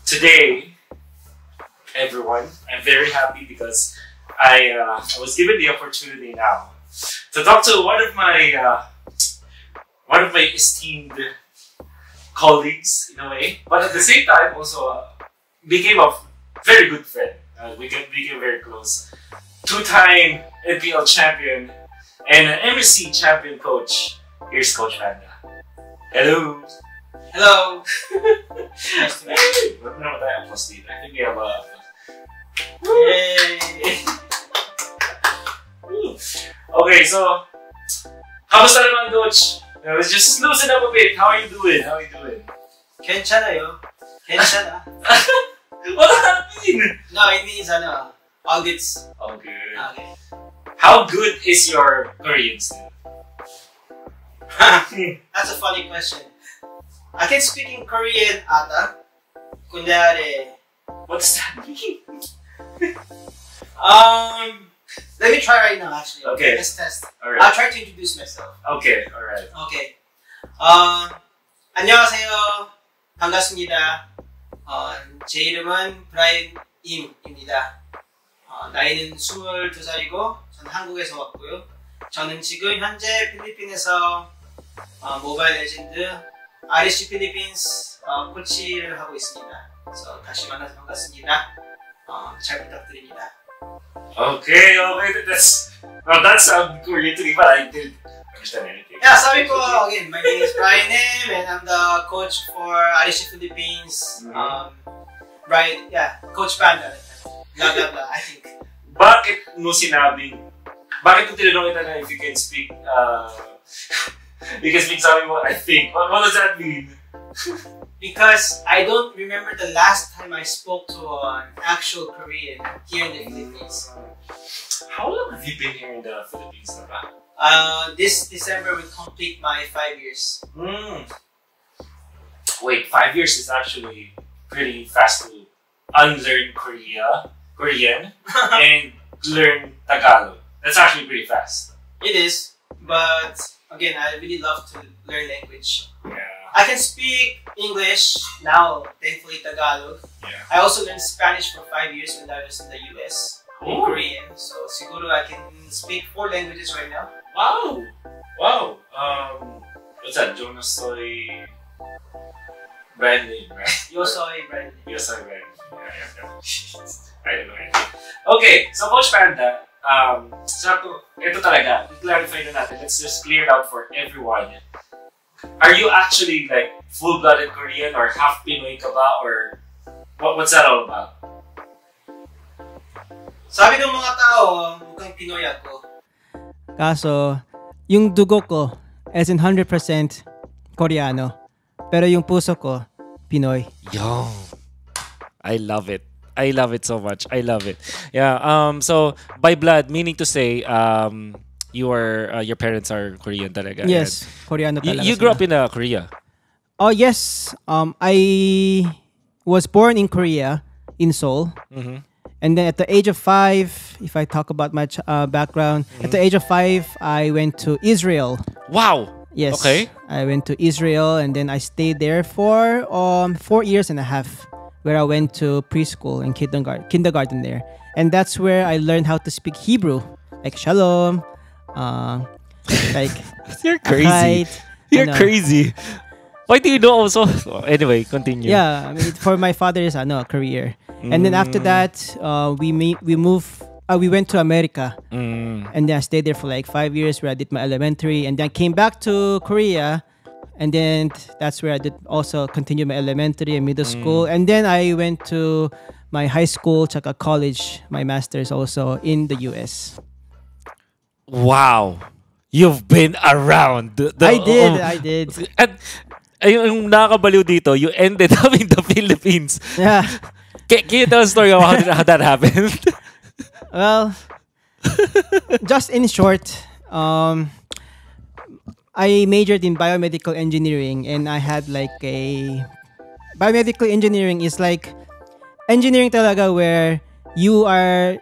today, everyone, I'm very happy because I was given the opportunity now to talk to one of my esteemed colleagues in a way, but at the same time also became a very good friend. We became very close. Two-time NPL champion and an MSC champion coach. Here's Coach Panda. Hello. Hello. Nice to meet you. What naman tayo applause dito? I think we have a... Yay! Okay, so kamusta naman, Coach? Let's just loosen up a bit. How are you doing? 괜찮아요. 괜찮아. What does that mean? No, it means all good. Oh, good. Okay. How good is your Korean still? That's a funny question. I can speak in Korean ata. Kunyari. What does that mean? Let me try right now actually. Okay. Let's test. Alright. I'll try to introduce myself. Okay, alright. Okay. 안녕하세요. 반갑습니다. 제 이름은 브라이언 임입니다. 나이는 22살이고 저는 한국에서 왔고요. 저는 지금 현재 필리핀에서 모바일 레전드 RSC 필리핀스 코치를 하고 있습니다. 그래서 다시 만나서 반갑습니다. 잘 부탁드립니다. Okay, that sounds Korean to me, but I didn't understand anything. Yeah, sabi ko again, my name is Brian M and I'm the coach for RSC Philippines. Brian, yeah, Coach Panda. Blah blah blah, I think. Bakit mo tinanong kita na if you can speak, sabi mo, I think. What does that mean? Because I don't remember the last time I spoke to an actual Korean here in the Philippines. How long have you been here in the Philippines, Nara? This December will complete my 5 years. Wait, 5 years is actually pretty fast to unlearn Korean and learn Tagalog. That's actually pretty fast. It is, but again, I really love to learn language. Yeah. I can speak English now, thankfully Tagalog. Yeah. I also learned Spanish for 5 years when I was in the US, in Korean. So siguro I can speak 4 languages right now. Wow! Wow! What's that? Jonas Soy... Brand name, right? Yo soy Brandon. Yo soy Brandon. Yeah. I don't know anything. Okay, so Coach Panda, ito talaga, i-clarify na natin. Let's just clear it out for everyone. Are you actually like full-blooded Korean or half Pinoy ka ba? Or what's that all about? Sabi ng mga tao, mukhang Pinoy ako. Kaso, yung dugo ko, as in 100% Koreano. Pero yung puso ko, Pinoy. Yo, I love it. I love it so much. I love it. Yeah. So by blood, meaning to say, your parents are Korean talaga. Yes, Koreano talaga. You grew up in Korea. Oh yes. I was born in Korea, in Seoul. And then at the age of 5, if I talk about my background, at the age of 5, I went to Israel. Wow. Yes. Okay. I went to Israel and then I stayed there for 4 years and a half, where I went to preschool and kindergarten there. And that's where I learned how to speak Hebrew, like shalom, like you're crazy. Achait, You're crazy. Why do you know also? Anyway, continue. Yeah, I mean, for my father's career. And then after that, we went to America. And then I stayed there for like 5 years where I did my elementary. And then I came back to Korea. And then that's where I did also continue my elementary and middle school. And then I went to my high school, tsaka college, my master's also in the US. Wow. You've been around. I did. At yung nakakabaliw dito, you ended up in the Philippines. Yeah. Can you tell a story about how that happened? Well, just in short, I majored in biomedical engineering, and I had like a biomedical engineering is like engineering talaga where you're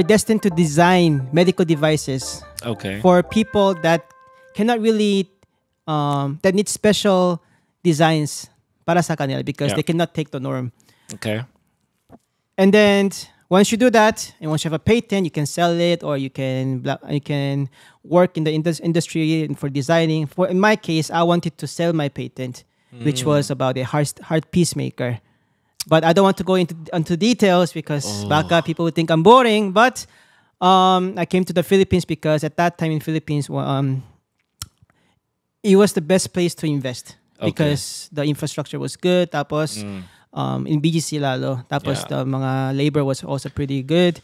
destined to design medical devices for people that cannot really that need special designs para sa kanila because Yeah. they cannot take the norm. Okay. And then once you do that, and once you have a patent, you can sell it, or you can work in the industry for designing. For in my case, I wanted to sell my patent, which was about a heart pacemaker. But I don't want to go into details because baka people would think I'm boring. But I came to the Philippines because at that time in Philippines, it was the best place to invest because the infrastructure was good. Tapos in BGC lalo. Tapos the mga labor was also pretty good.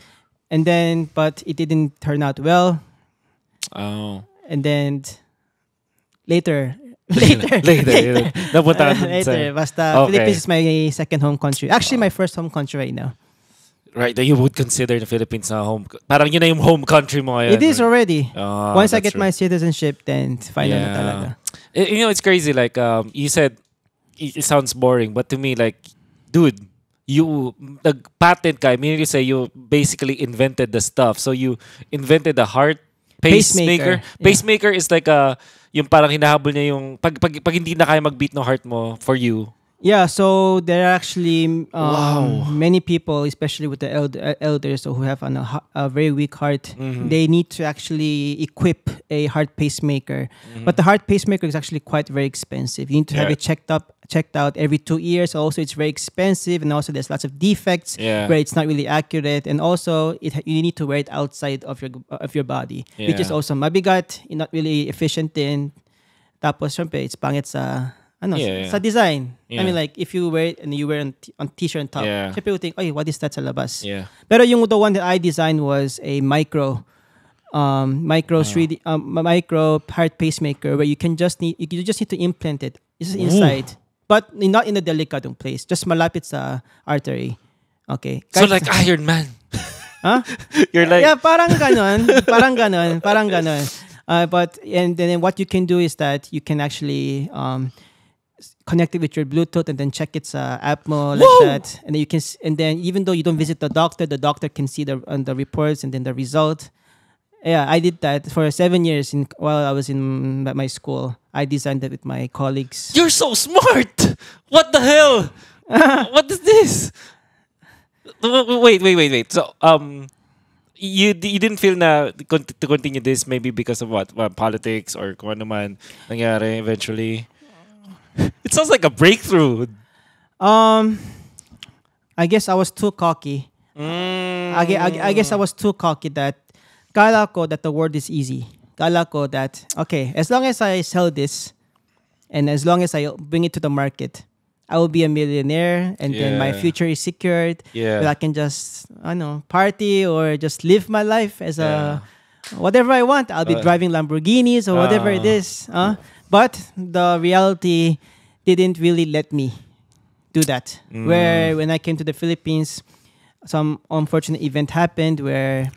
And then, but it didn't turn out well. Oh. And then later. Later. Napunta ka dun Later. sa- Basta Okay. Philippines is my second home country. Actually, my first home country right now. Right, that you would consider the Philippines na home. Parang yun na yung home country mo ngayon. It is already. Ah, Once I that's get my citizenship, then final na talaga. You know, it's crazy. Like, you said, it sounds boring, but to me, like, dude, you nag-patent ka, meaning to say you basically invented the stuff. So you invented the heart pacemaker. Pacemaker. Pacemaker is like yung parang hinahabol niya yung pag hindi na kaya mag-beat ng heart mo for you. Yeah, so there are actually many people, especially with the elders who have a very weak heart, they need to actually equip a heart pacemaker. But the heart pacemaker is actually quite very expensive. You need to have it checked out every 2 years. Also, it's very expensive, and also there's lots of defects where it's not really accurate. And also, you need to wear it outside of your body, which is also mabigat, not really efficient din. Tapos, syempre, it's pangit sa sa design. I mean, like, if you wear it and you wear on t-shirt on top, people will think, oh, what is that sa labas? Pero the one that I designed was a micro 3D micro heart pacemaker where you just need to implant it. It's inside, but not in a delicate place. Just malapit sa artery. Okay. So like Iron Man. Huh? You're like parang ganon. But and then what you can do is that you can actually connect it with your Bluetooth and then check its app mo like that, and then then even though you don't visit the doctor can see the reports and then the result. Yeah, I did that for 7 years while I was in my school. I designed it with my colleagues. you're so smart. What the hell? What is this? Wait. So you didn't feel na to continue this maybe because of what politics or kung ano man nangyari eventually? It sounds like a breakthrough. I guess I was too cocky. I guess I was too cocky that kala ko that the word is easy. Kala ko that, okay, as long as I sell this and as long as I bring it to the market, I will be a millionaire and then my future is secured. Yeah. That I can just, party or just live my life as whatever I want. I'll be driving Lamborghinis or whatever it is. But the reality didn't really let me do that. Where when I came to the Philippines, some unfortunate event happened where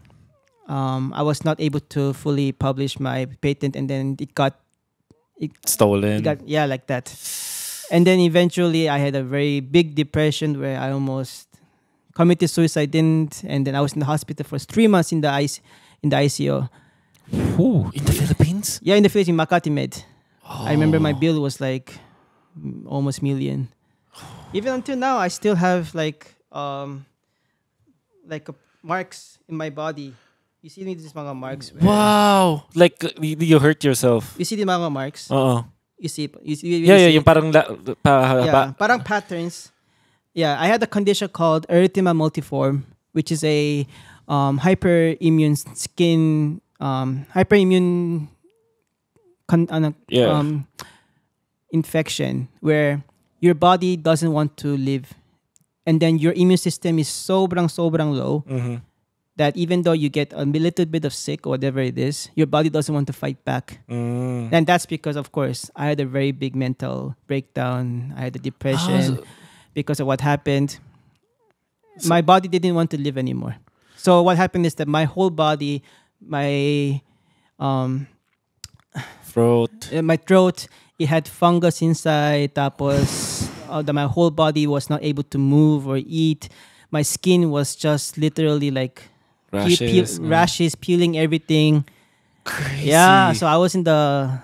I was not able to fully publish my patent, and then it got Stolen. like that. And then eventually I had a very big depression where I almost committed suicide, and then I was in the hospital for 3 months in the ICU. Ooh, in the Philippines? Yeah, in the Philippines, in Makati Med. I remember my bill was like almost million. Even until now, I still have like marks in my body. You see these mga marks? Wow! Like you hurt yourself. You see the mga marks? You see Yung parang parang patterns. Yeah, I had a condition called erythema multiforme, which is a hyperimmune skin hyperimmune infection where your body doesn't want to live, and then your immune system is sobrang low that even though you get a little bit of sick or whatever it is, your body doesn't want to fight back. And that's because, of course, I had a very big mental breakdown. I had a depression because of what happened. My body didn't want to live anymore. So what happened is that my whole body, my throat, it had fungus inside. Tapos my whole body was not able to move or eat. My skin was just literally like rashes, peeling everything. Crazy. Yeah, so I was in the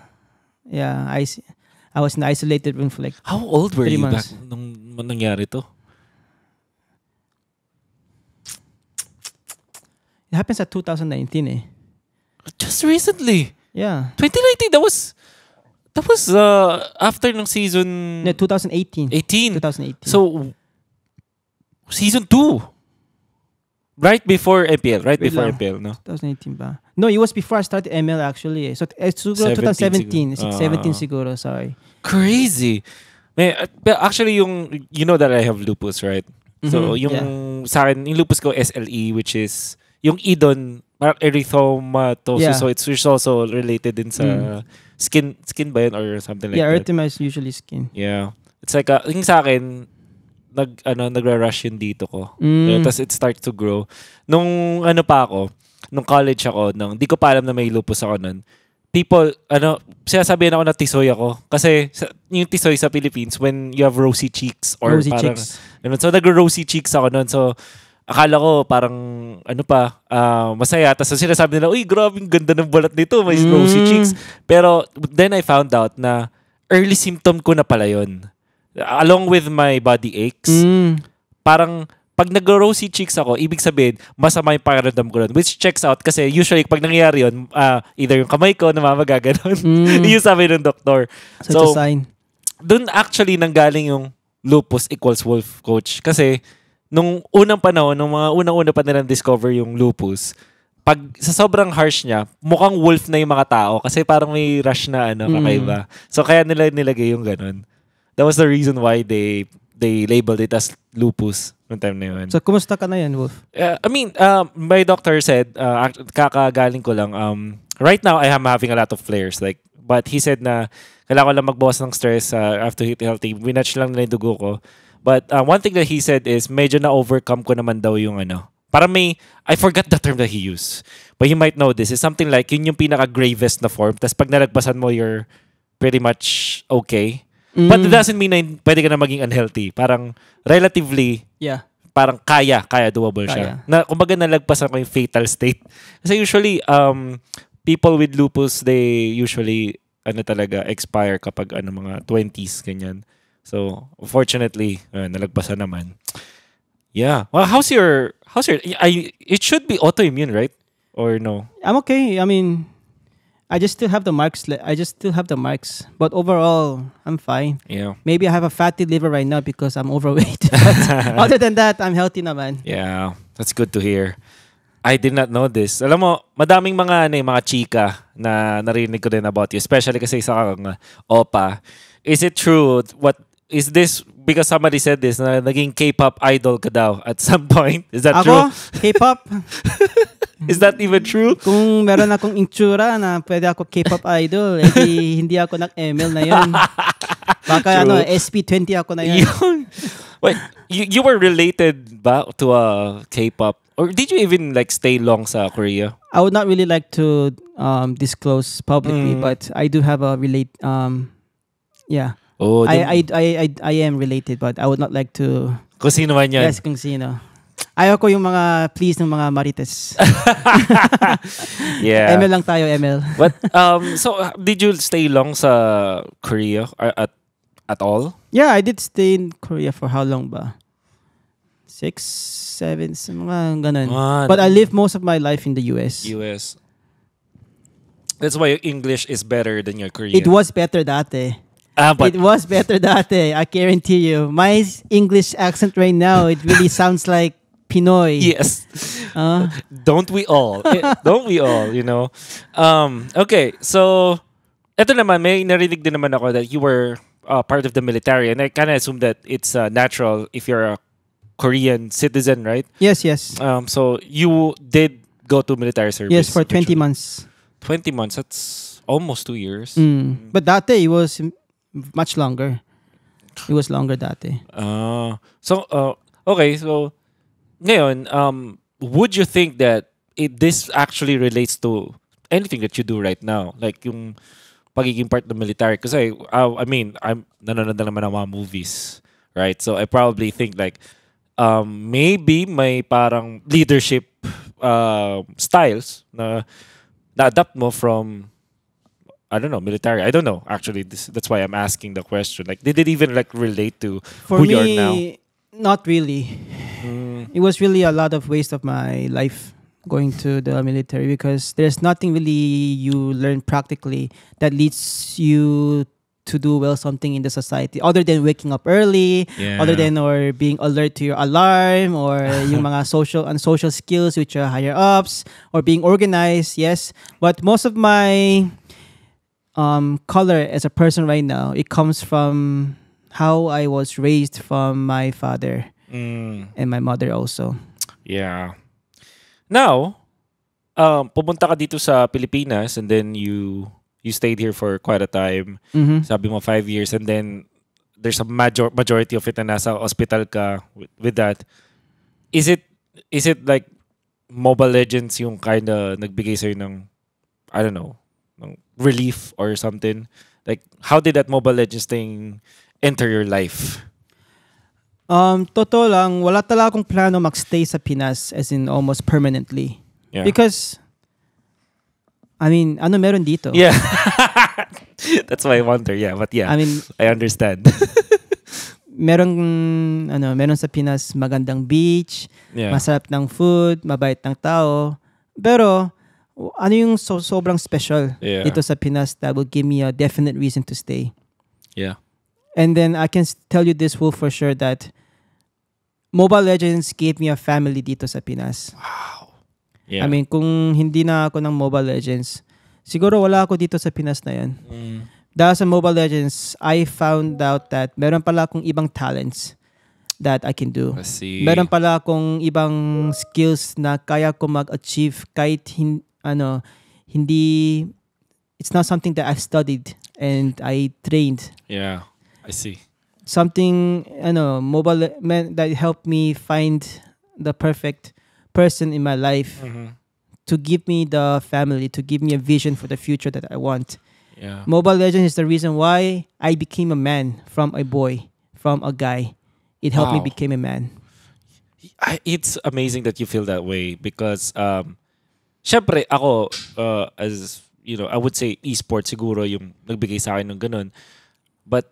I was in an isolated room for like How old were 3 you back months. nung nangyari to? It happens at 2019 eh. Just recently. Yeah. 2019, that was after ng season No, 2018. 18. 2018. So, season 2. Right before MPL. Right Wait before lang. MPL, no? 2018 ba? No, it was before I started ML actually. So, siguro 2017. 17 siguro, sorry. Crazy. But actually, you know that I have lupus, right? So, yung sa akin, yung lupus ko, SLE, which is, yung idon, parang erythematosus. Yeah. So, it's also related din sa skin ba yun or something like Yeah, that? erythema is usually skin. Yeah. It's like, yung sa akin, nagra-rush yun dito ko. Tapos it starts to grow. Nung nung college ako, di ko pa alam na may lupus ako nun. People, sinasabihan ako na tisoy ako. Kasi yung tisoy sa Philippines, when you have rosy cheeks or Rosy parang, cheeks. so nag-rosy cheeks ako nun. So, akala ko parang, masaya. Tapos sinasabi nila, uy, grabe, ganda ng balat nito. May rosy cheeks. Pero, then I found out na early symptom ko na pala yun. Along with my body aches, parang pag nag-rosy cheeks ako, ibig sabihin, masama yung pakiramdam ko nun. Which checks out kasi usually pag nangyayari yun, either yung kamay ko namamaga ganun. Yung sabi ng doktor. So, it's a sign. Dun actually nanggaling yung lupus equals wolf, coach. Kasi nung unang panahon, nung mga unang-una pa nilang discover yung lupus, pag sa sobrang harsh niya, mukhang wolf na yung mga tao kasi parang may rush na kakaiba. So kaya nila nilagay yung ganun. That was the reason why they labeled it as lupus noong time na yun. So, kumusta ka na yan, Wolf? I mean, my doctor said, kakagaling ko lang, right now I am having a lot of flares. But he said na kailangan ko lang magbawas ng stress after eat healthy. Winatch lang nila yung dugo ko. But one thing that he said is medyo na-overcome ko naman daw yung parang I forgot the term that he used. But you might know this. It's something like, yun yung pinaka-gravest na form. Tapos pag nalagpasan mo, you're pretty much okay. But it doesn't mean na pwede ka na maging unhealthy. Parang relatively, parang kaya doable siya. Na, kumbaga nalagpasan ko yung fatal state. Kasi usually, people with lupus, they usually, talaga, expire kapag mga 20s, ganyan. So, fortunately, nalagpasan naman. Yeah. Well, how's your, it should be autoimmune, right? Or no? I'm okay. I mean, I just still have the marks. But overall, I'm fine. Yeah. Maybe I have a fatty liver right now because I'm overweight. But other than that, I'm healthy naman. Yeah. That's good to hear. I did not know this. Alam mo, madaming mga chika na narinig ko din about you. Especially kasi sa kang opa. Is it true? Is this because somebody said this na naging K-pop idol ka daw at some point? Is that true? K-pop? Is that even true? Kung meron akong itsura na pwede ako K-pop idol, edi hindi ako nag-ML na yun. Baka SP20 ako na yun. Wait, you were related ba to a K-pop? Or did you even stay long sa Korea? I would not really like to disclose publicly, but I do have a yeah. Oh, I am related, but I would not like to. Kung sino man yan. Yes, kung sino. Ayaw ko yung mga please ng mga marites. Yeah. ML lang tayo, ML. But so did you stay long sa Korea at all? Yeah, I did stay in Korea for how long ba? 6, 7, mga ganun. But I lived most of my life in the US. That's why your English is better than your Korean. It was better dati. But it was better dati. I guarantee you. My English accent right now, it really sounds like Pinoy. Yes. Don't we all? Don't we all, Okay, so eto naman, may narinig din naman ako that you were part of the military, and I kind of assume that it's natural if you're a Korean citizen, right? Yes. So you did go to military service? Yes, for 20 months. 20 months, that's almost 2 years. But dati, it was much longer. It was longer dati. Okay, so ngayon, would you think that this actually relates to anything that you do right now? Like yung pagiging part ng military? Kasi, I mean, I'm nanonood naman ng mga movies, right? So I probably think maybe may parang leadership styles na na-adapt mo from I don't know, military. I don't know. Actually, that's why I'm asking the question. Like, did it even like relate to For who me, you are now? not really. It was really a lot of waste of my life going to the military because there's nothing really you learn practically that leads you to do well something in the society other than waking up early, Yeah. other than or being alert to your alarm or yung mga social and social skills which are higher ups or being organized. Yes, but most of my color as a person right now, it comes from how I was raised from my father and my mother also. Yeah. Now, pumunta ka dito sa Pilipinas and then you stayed here for quite a time. Sabi mo 5 years and then there's a majority of it na nasa hospital ka with that. Is it like Mobile Legends yung kinda nagbigay sa'yo ng, I don't know, ng relief or something? Like, how did that Mobile Legends thing enter your life? Totoo lang, wala talaga akong plano magstay sa Pinas as in almost permanently. Yeah. Because, I mean, ano meron dito? Yeah. That's why I wonder. Yeah, but yeah, I mean, I understand. meron sa Pinas magandang beach, Yeah. masarap ng food, mabait ng tao. Pero, ano yung sobrang special Yeah. dito sa Pinas that will give me a definite reason to stay? Yeah. And then I can tell you this, Wolf, for sure that Mobile Legends gave me a family dito sa Pinas. Yeah. I mean, kung hindi na ako ng Mobile Legends, siguro wala ako dito sa Pinas na yan. Dahil sa Mobile Legends, I found out that meron pala akong ibang talents that I can do. I see. Meron pala akong ibang skills na kaya ko mag-achieve kahit hindi, it's not something that I've studied and I trained. Yeah. I see. Something, that helped me find the perfect person in my life to give me the family, to give me a vision for the future that I want. Yeah. Mobile Legends is the reason why I became a man from a boy, from a guy. It helped me Wow. become a man. It's amazing that you feel that way because syempre ako as you know, I would say esports siguro yung nagbigay sa akin ng ganun. But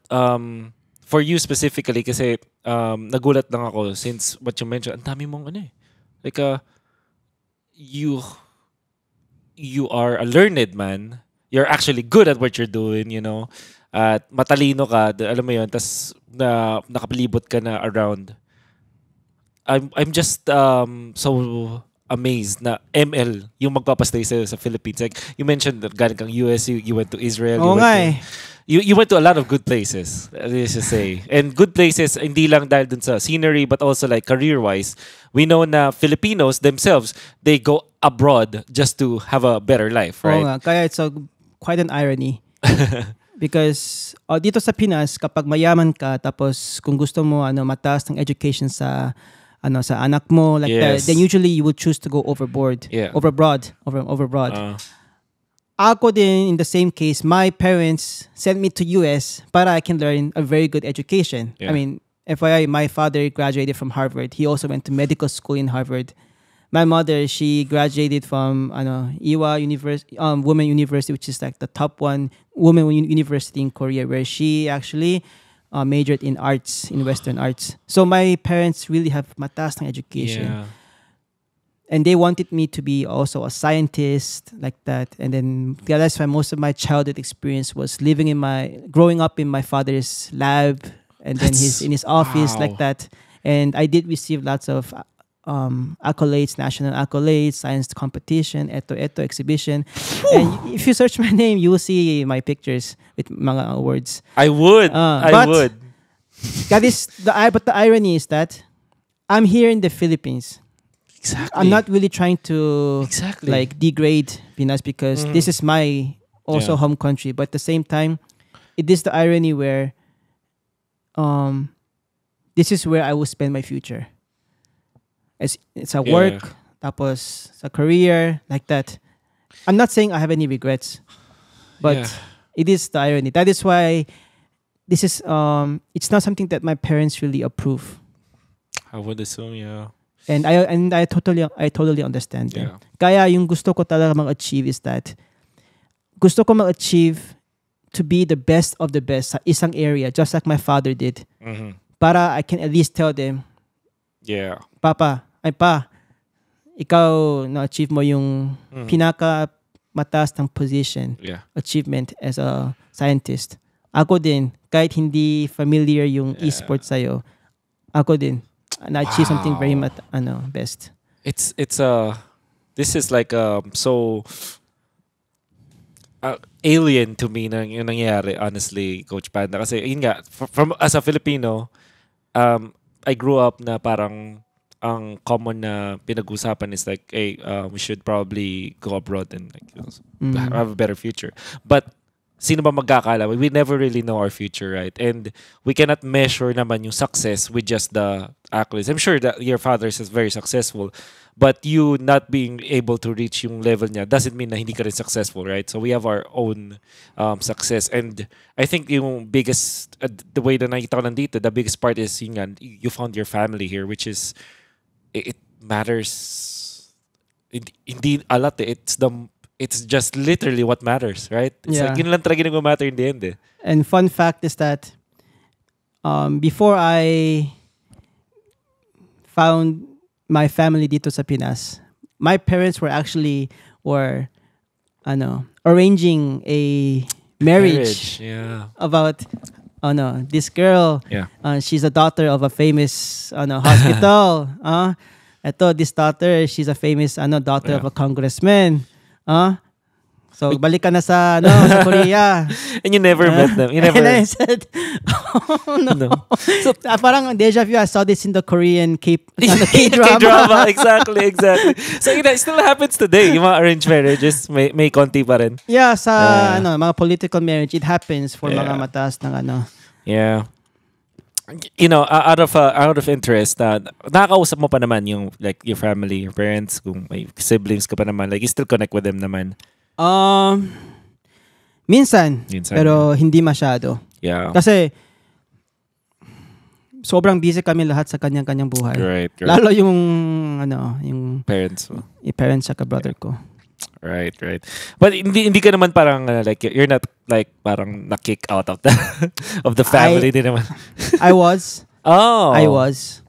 for you specifically kasi nagulat lang ako since what you mentioned, ang dami mong like you are a learned man. You're actually good at what you're doing, you know. At matalino ka, alam mo yun, tas nakapalibot ka na around. I'm just so amazed na ML yung magpapastay sa Philippines. Like you mentioned that galing kang US, you went to Israel. Oo nga eh. You went to a lot of good places, let's just say. And good places, hindi lang dahil dun sa scenery, but also like career-wise. We know na Filipinos themselves, they go abroad just to have a better life, right? Oo nga. Kaya it's quite an irony. Because dito sa Pinas, kapag mayaman ka, tapos kung gusto mo mataas ng education sa anak mo, like that, then usually you would choose to go overboard. Yeah. Overbroad. Ako din, in the same case, my parents sent me to US para I can learn a very good education. Yeah. I mean, FYI, my father graduated from Harvard. He also went to medical school in Harvard. My mother, she graduated from Ewha University, Women University, which is like the top one women university in Korea, where she actually majored in arts, in Western arts. So my parents really have mataas ng education. Yeah. And they wanted me to be also a scientist like that. And then that's why most of my childhood experience was growing up in my father's lab and then in his office like that. And I did receive lots of accolades, national accolades, science competition, eto exhibition. And if you search my name, you will see my pictures with mga awards. I would. I would. But the irony is that I'm here in the Philippines. Exactly. I'm not really trying to Exactly. degrade Pinas because this is my also home country. But at the same time, it is the irony where this is where I will spend my future. It's a work, tapos sa career, like that. I'm not saying I have any regrets, but it is the irony. That is why this is it's not something that my parents really approve. I would assume, yeah. And I totally understand them. Yeah. Kaya yung gusto ko talaga mag-achieve is that gusto ko ma-achieve to be the best of the best sa isang area, just like my father did. Para I can at least tell them, Yeah. Papa, ikaw na-achieve mo yung pinaka mataas ng position, achievement as a scientist. Ako din, kahit hindi familiar yung esports sa'yo, ako din, na-achieve something very best. It's this is like so alien to me na yung nangyayari, honestly, Coach Panda. Kasi yun nga, from as a Filipino, I grew up na parang ang common na pinag-usapan is like, hey, we should probably go abroad and like, have a better future. But sino ba magkakala? We never really know our future, right? And we cannot measure naman yung success with just the accolades. I'm sure that your father is very successful, but you not being able to reach yung level niya doesn't mean na hindi ka rin successful, right? So we have our own success. And I think yung biggest, the way na nakita ko nandito, the biggest part is you found your family here, which is, it matters. Hindi a lot. It's just literally what matters, right? It's like yun lang talaga nag-matter in the end. And fun fact is that before I found my family dito sa Pinas, my parents were actually arranging a marriage. About this girl. She's a daughter of a famous hospital. This daughter, she's a famous daughter of a congressman. So balik ka na sa sa Korea. And you never met them. You never. And I said, oh no. So parang deja vu. I saw this in the Korean K-drama. K-drama, exactly. So it still happens today. Yung mga arranged marriages, may konti pa rin. Yeah, sa mga political marriage, it happens for mga mataas ng Yeah. Out of interest, nakakausap mo pa naman yung like your family, your parents, kung may siblings ka pa naman, like you still connect with them naman. Minsan, pero hindi masyado. Yeah. Kasi sobrang busy kami lahat sa kanyang-kanyang buhay. Right. Lalo yung parents mo. Yung parents at brother ko. Right. But hindi ka naman parang like you're not like parang na-kick out of the of the family din naman. I was. Oh. I was.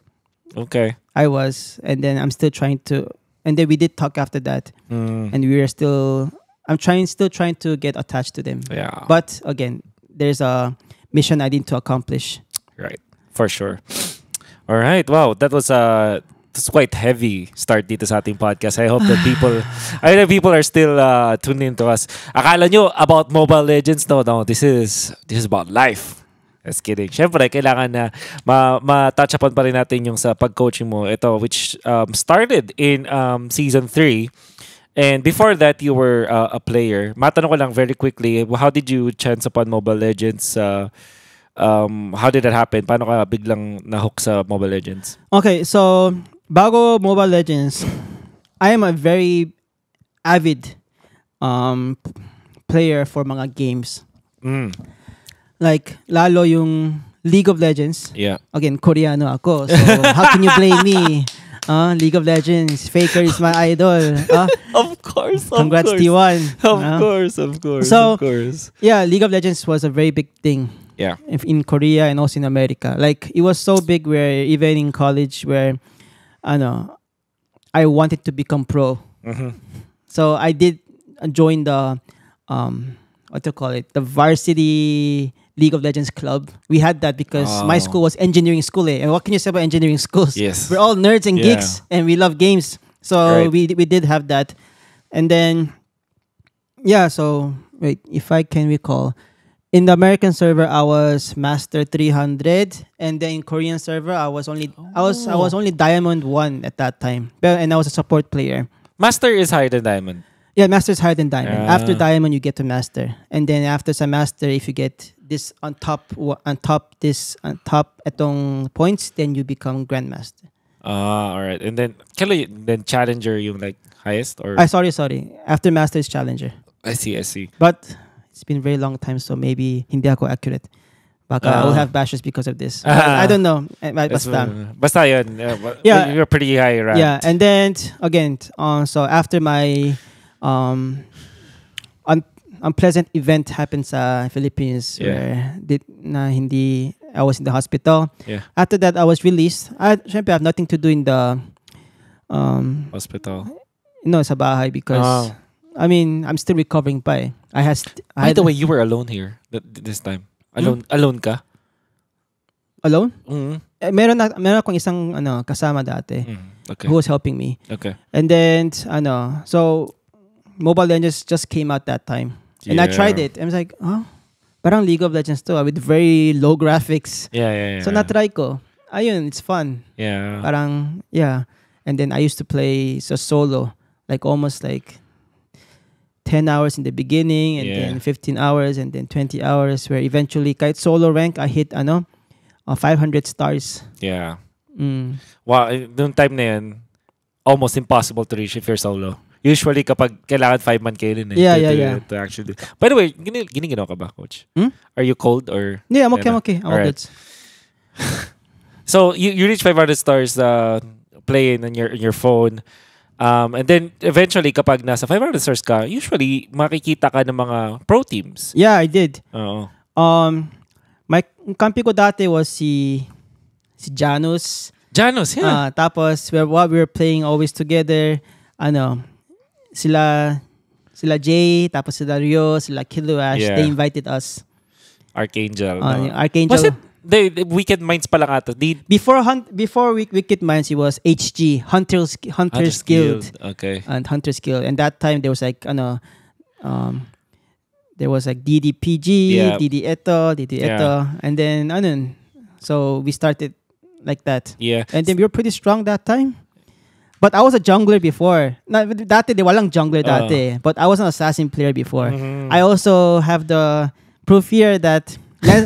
Okay. I was, and then I'm still trying to, and then we did talk after that, and we are still. I'm still trying to get attached to them. Yeah. But again, there's a mission I need to accomplish. Right. For sure. All right. Wow. That was it's quite heavy start dito sa ating podcast. I hope that people are still tuning into us. Akala nyo about Mobile Legends? No. This is about life. Just kidding. Siyempre, kailangan na ma-touch upon pa rin natin yung sa pag-coaching mo. Ito, which started in Season 3. And before that, you were a player. Matanong ko lang very quickly, how did you chance upon Mobile Legends? How did that happen? Paano ka biglang nahook sa Mobile Legends? Okay, so bago Mobile Legends, I am a very avid player for mga games. Like, lalo yung League of Legends. Yeah. Again, Koreano ako. So, how can you blame me? League of Legends. Faker is my idol. Of course. Congrats, T.1. Of course. So, yeah, League of Legends was a very big thing. Yeah. In Korea and also in America. Like, it was so big where even in college where, I wanted to become pro. So, I did join the, the varsity League of Legends club. We had that because my school was engineering school. And what can you say about engineering schools? Yes. We're all nerds and geeks and we love games. So we did have that. And then, so wait, if I can recall, in the American server, I was Master 300. And then in Korean server, I was only Diamond 1 at that time. And I was a support player. Master is higher than Diamond. Yeah, Master is higher than Diamond. After Diamond, you get to Master. And then after sa Master, if you get this on top etong points, then you become Grandmaster. All right. And then Challenger yung like highest? Or Sorry. After Master is Challenger. I see. But it's been a very long time, so maybe hindi ako accurate. Baka I will have bashes because of this. I don't know. Basta yun. You're pretty high, right? Yeah, and then again, so after my unpleasant event happened sa Philippines where I was in the hospital. Yeah. After that, I was released. Syempre, I have nothing to do in the Hospital. sa bahay because I mean, I'm still recovering pa eh. By the way, you were alone here this time. Alone ka? Alone? Mm. Meron akong isang kasama dati Okay. who was helping me. Okay. And then so Mobile Legends just came out that time. And I tried it. I was like, parang League of Legends to with very low graphics. Yeah. So na-try ko. Ayun, it's fun. Yeah. Parang, yeah. And then I used to play solo. Like almost like 10 hours in the beginning and then 15 hours and then 20 hours where eventually kahit solo rank, I hit 500 stars. Yeah. Mm. Wow, noong time na yan, almost impossible to reach if you're solo. Usually kapag kailangan 5-man kayo din eh. Yeah. To actually do. By the way, giniginaw ka ba, coach? Are you cold or? Yeah, I'm okay. I'm all right. good. So you reach 500 stars playing on your phone. And then eventually kapag nasa 500 stars ka, usually makikita ka ng mga pro teams. Yeah, I did. Oo. My kampi ko dati was si Janus. Janus, yeah. Tapos we were playing always together. Sila Jay, tapos sila Rio, sila Kiluash, they invited us. Archangel. Archangel. Was it the Wicked Minds pala ata? Before Wicked Minds, it was HG, Hunters Guild. Okay. And Hunters Guild. And that time there was like there was like DDPG, DD Eto, and then so we started like that. Yeah. And then we were pretty strong that time. But I was a jungler before. Dati di walang jungler dati. But I was an assassin player before. I also have the proof here that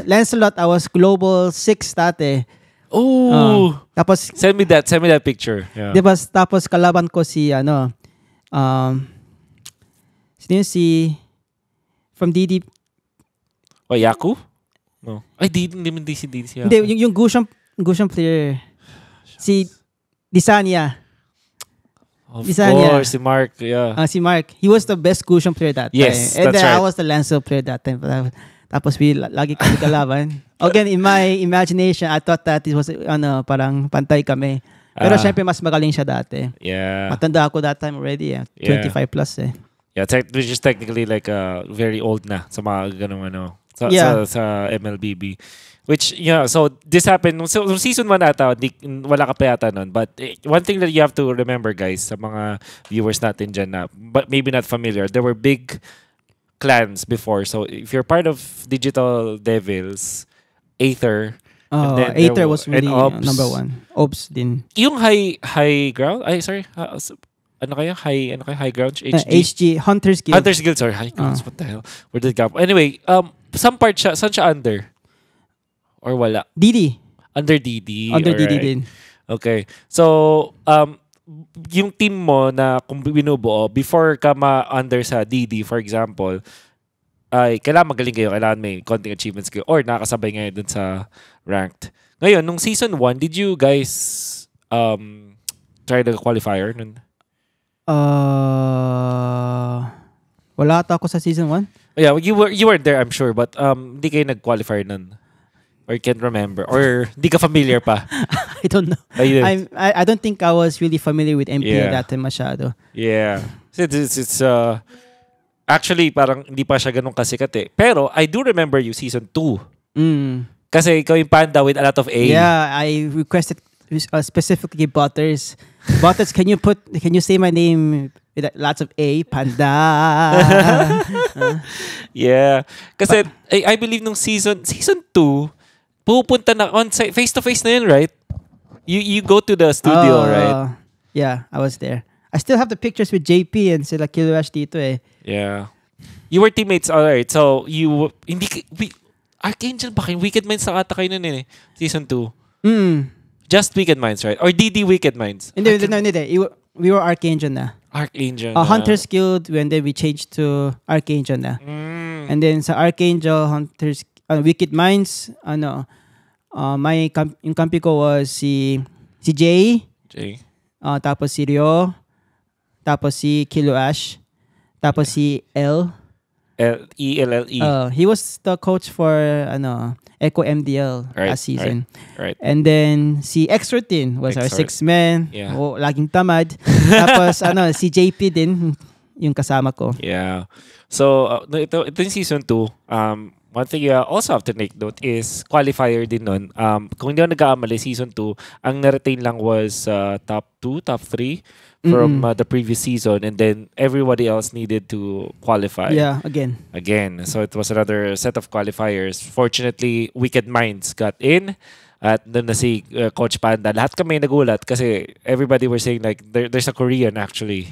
Lancelot, I was global 6 dati. Oh. Tapos send me that picture. Yeah. Diba, tapos kalaban ko si si from DD. Oh, Yaku? No. Ay, hindi si Yaku. Hindi, yung Gusham player. Si Disania. Of Disania. course, si Mark, yeah. Si Mark. He was the best Gusham player that time. And then I was the Lancelot player that time. Tapos we lagi kami kalaban. Again, in my imagination, I thought that it was parang pantay kami. Pero syempre mas magaling siya dati. Yeah. Matanda ako that time already. 25 plus eh. Yeah, which is technically like very old na sa mga ganung sa MLBB. Which, so this happened, so season 1 ata, wala ka pa yata nun. But one thing that you have to remember, guys, sa mga viewers natin dyan na, but maybe not familiar, there were big clans before. So if you're part of Digital Devils, Aether, Aether was really number 1. Ops din. Yung high ground, ano kaya high ground? HG, Hunters Guild. Hunters Guild, sorry. High grounds, what the hell? Where did it come? Anyway, some part siya, saan siya under? Or wala? DD. Under DD. Under DD right. din. Okay. So, yung team mo na kung binubuo, before ka ma-under sa DD, for example, ay kailangan magaling kayo, kailangan may konting achievements kayo, or nakasabay ngayon dun sa ranked. Ngayon, nung season 1, did you guys try the qualifier? Wala ata ako sa season 1. Yeah, you were there, I'm sure, but hindi kayo nag-qualifier nun. Or can't remember. Or di ka familiar pa. I don't know. I don't think I was really familiar with MPL that time masyado. Yeah. It's actually parang hindi pa siya ganun kasikat eh. Pero I do remember you season 2. Kasi ikaw yung Panda with a lot of A. Yeah, I requested specifically Butters. Butters, can you say my name with lots of A? Panda. Yeah. Kasi I believe nung season 2, pupunta na on-site, face-to-face na yun, right? You go to the studio, right? Yeah, I was there. I still have the pictures with JP and sila Kiluash dito eh. Yeah. You were teammates, alright. So, Archangel ba kayo? Wicked Minds na ata kayo nun eh. Season 2. Just Wicked Minds, right? Or DD Wicked Minds? Hindi. We were Archangel na. Archangel na. Hunters Guild, and then we changed to Archangel na. And then sa Archangel, Hunters, Wicked Minds, yung kampi ko was si Jay. Tapos si Rio. Tapos si Kiluash. Tapos si L. ELLE. He was the coach for Eco MDL Right, last season. Right. And then si X13 was our Exort. sixth man. Yeah. Laging tamad. Tapos si JP din yung kasama ko. Yeah. So, ito yung season 2. One thing you also have to take note is qualifier din nun. Kung hindi ako nag-aamali, season 2, ang na-retain lang was top 2, top 3 from the previous season, and then everybody else needed to qualify. Yeah, again. So it was another set of qualifiers. Fortunately, Wicked Minds got in. At doon na si Coach Panda. Lahat kami nagulat kasi everybody were saying like there's a Korean actually.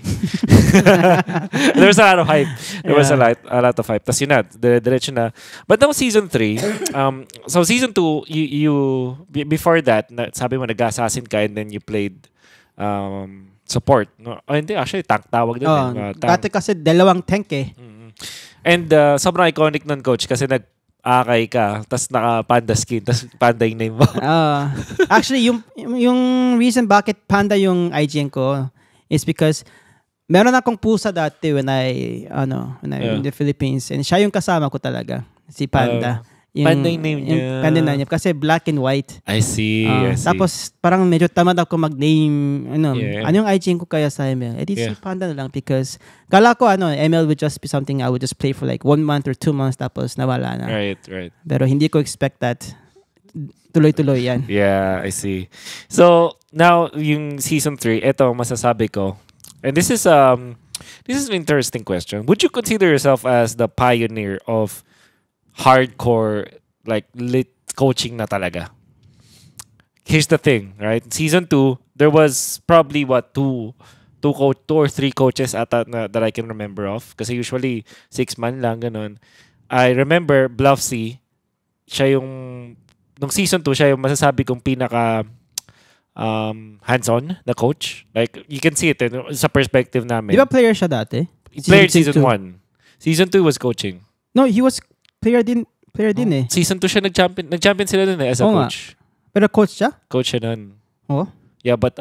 There was a lot of hype. There was a lot of hype. Tapos yun na, diretso na. But now season 3, so season 2, you before that, sabi mo nag-assassin ka and then you played support. No? Oh, hindi, actually, tank tawag doon. Dati kasi dalawang tank eh. And sobrang iconic nun, Coach, kasi akay ka, tas naka-panda skin, tas panda yung name mo. Actually, yung reason bakit panda yung IGN ko is because meron akong pusa dati when I in the Philippines, and siya yung kasama ko talaga, si Panda. Panda yung name niya. Panda na niya kasi black and white. I see. Tapos parang medyo tamad ako mag-name, ano yung IGN ko kaya sa ML? Si Panda na lang because kala ko ML would just be something I would just play for like 1 month or 2 months tapos nawala na. Right. Pero hindi ko expect that. Tuloy-tuloy yan. Yeah, I see. So, now yung season 3, ito masasabi ko. And this is an interesting question. Would you consider yourself as the pioneer of hardcore like lit coaching na talaga? Here's the thing, right? Season 2, there was probably two or three coaches ata that I can remember of. Kasi usually 6 man lang ganun. I remember Bluffsy, siya yung nung season 2 siya yung masasabi kong pinaka hands-on na coach. Like you can see it sa perspective namin. Di ba player siya dati? Player season 1. Season 2 was coaching. No, he was player din eh. Season 2 siya nag-champion sila dun as a coach. Pero coach siya? Coach siya nun. Oh? Yeah, but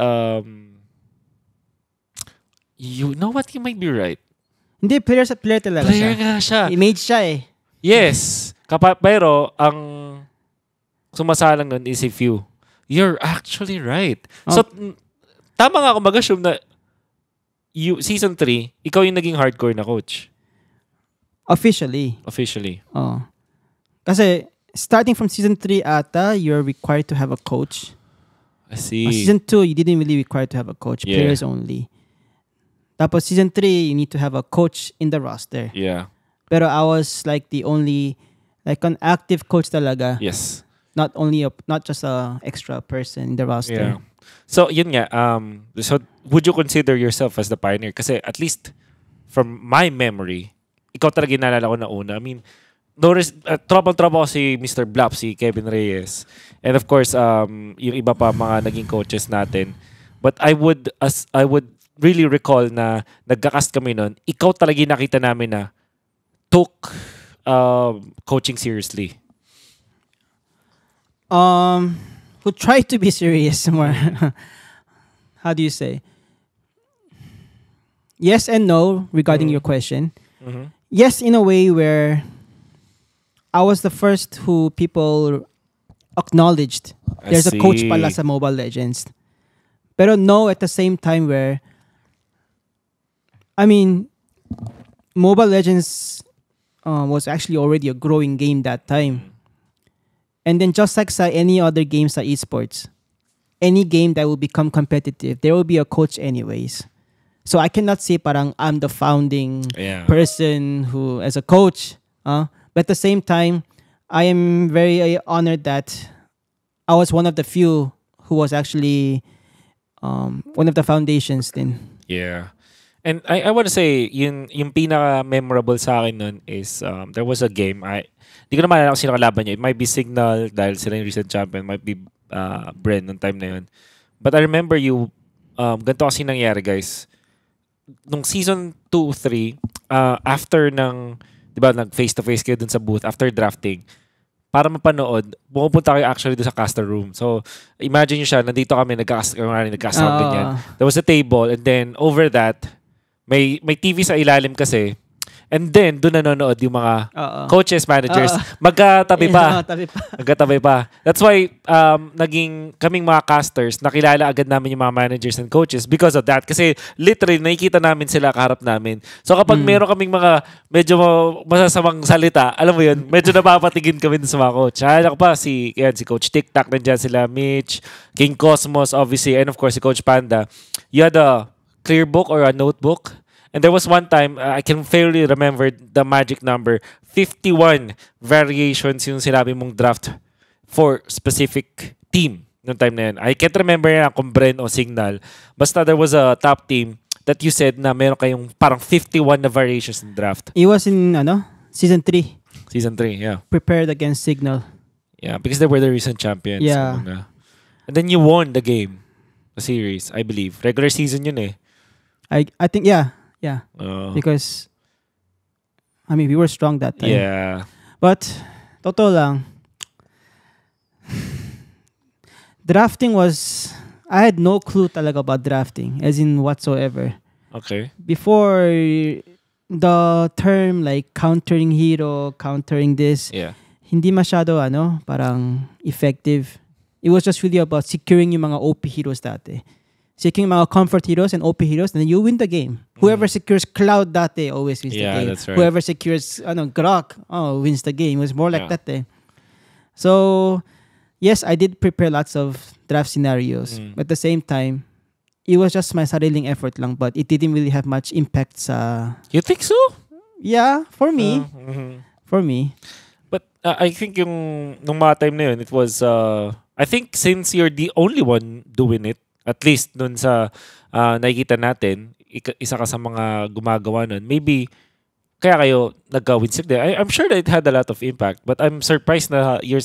you know what? You might be right. Hindi, player talaga Player siya. nga siya. Image siya eh. Yes. Pero ang sumasalang nun is if you're actually right. So, tama nga ako mag-assume na season 3, ikaw yung naging hardcore na coach. Officially. Oh. Kasi, starting from season 3 ata, you're required to have a coach. I see. Season 2, you didn't really require to have a coach. Yeah. Players only. Tapos season 3, you need to have a coach in the roster. Yeah. Pero I was like the only, like an active coach talaga. Yes. Not just a extra person in the roster. Yeah. So, yun nga. So, would you consider yourself as the pioneer? Kasi at least, from my memory, ikaw talaga naalala ko na una. I mean, trouble ko si Mr. Blap, si Kevin Reyes. And of course, yung iba pa mga naging coaches natin. But I would really recall na nagkakast kami nun, ikaw talaga nakita namin na took coaching seriously. Who tried to be serious more. How do you say? Yes and no regarding your question. Mm-hmm. Yes, in a way where I was the first who people acknowledged. There's a coach pala sa Mobile Legends. Pero no at the same time where, I mean, Mobile Legends was actually already a growing game that time. And then just like sa any other game sa esports, any game that will become competitive, there will be a coach anyways. So I cannot say parang I'm the founding person who as a coach. But at the same time, I am very honored that I was one of the few who was actually one of the foundations din. Yeah. And I want to say, yung pinaka-memorable sa akin nun is there was a game. Di ko naman alam kung sino kalaban niya. It might be Signal dahil sila yung recent champion. Might be Bren nung time na yun. But I remember ganito kasi nangyari, guys. Nung season 2, 3, after ng, di ba, nag-face-to-face kayo dun sa booth, after drafting, para mapanood, pumupunta kayo actually doon sa caster room. So, imagine nyo siya, nandito kami, nagka-cast ganyan. There was a table, and then over that, may TV sa ilalim kasi, And then, doon nanonood yung mga Oo. coaches, managers. Oo. Magkatabi pa. Tabi pa. Magkatabi pa. That's why, naging kaming mga casters, nakilala agad namin yung mga managers and coaches because of that. Kasi literally, nakikita namin sila kaharap namin. So kapag meron kaming mga medyo masasamang salita, alam mo yun, medyo napapatigin kami sa mga coach. Ako pa, si Coach TikTok, nandiyan sila, Mitch, King Cosmos, obviously, and of course, si Coach Panda. You had a clear book or a notebook. And there was one time, I can fairly remember the magic number, 51 variations yung sinabi mong draft for specific team noong time na yan. I can't remember na kung Bren o Signal. Basta there was a top team that you said na meron kayong parang 51 na variations in draft. It was in season 3. Season 3, yeah. Prepared against Signal. Yeah, because they were the recent champions. Yeah. And then you won the game. The series, I believe. Regular season yun eh. I think, yeah. Because, we were strong that time. Yeah. But, totoo lang, drafting was, I had no clue talaga about drafting, as in whatsoever. Okay. Before the term like countering hero, countering this, hindi masyado parang effective. It was just really about securing yung mga OP heroes dati. Securing mga comfort heroes and OP heroes, and then you win the game. Whoever secures Cloud dati always wins the game. That's right. Whoever secures Grok, wins the game. It was more like that eh. So, yes, I did prepare lots of draft scenarios. But at the same time, it was just my sariling effort lang, but it didn't really have much impact sa... You think so? Yeah, for me. For me. But I think nung mga time na yun, it was... I think since you're the only one doing it, at least nun sa nakikita natin, isa ka sa mga gumagawa nun, maybe kaya kayo nagka-win streak there. I'm sure that it had a lot of impact, but I'm surprised na you're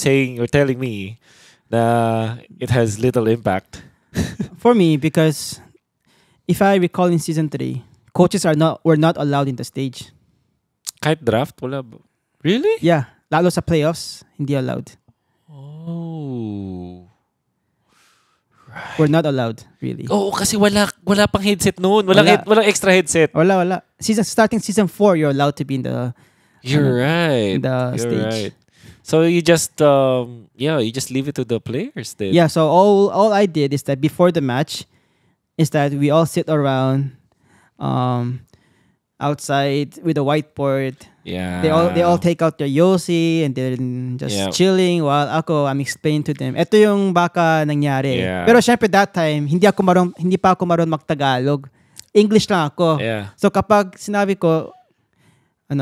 telling me na it has little impact. For me, because if I recall in season 3, coaches were not allowed in the stage. Kahit draft? Wala ba? Really? Yeah. Lalo sa playoffs, hindi allowed. Oh. Right. We're not allowed, really. Oo, kasi wala pang headset noon. Walang extra headset. Wala. Starting season 4, you're allowed to be in the... You're right. In the You're stage. right. So you just you just leave it to the players then. Yeah, so all I did is that before the match is that we all sit around outside with a whiteboard. Yeah. They all take out their Yossi and then just chilling while I'm explaining to them. Ito yung baka nangyari. Yeah. Pero syempre that time hindi pa ako marunong magtagalog. English lang ako. Yeah. So kapag sinabi ko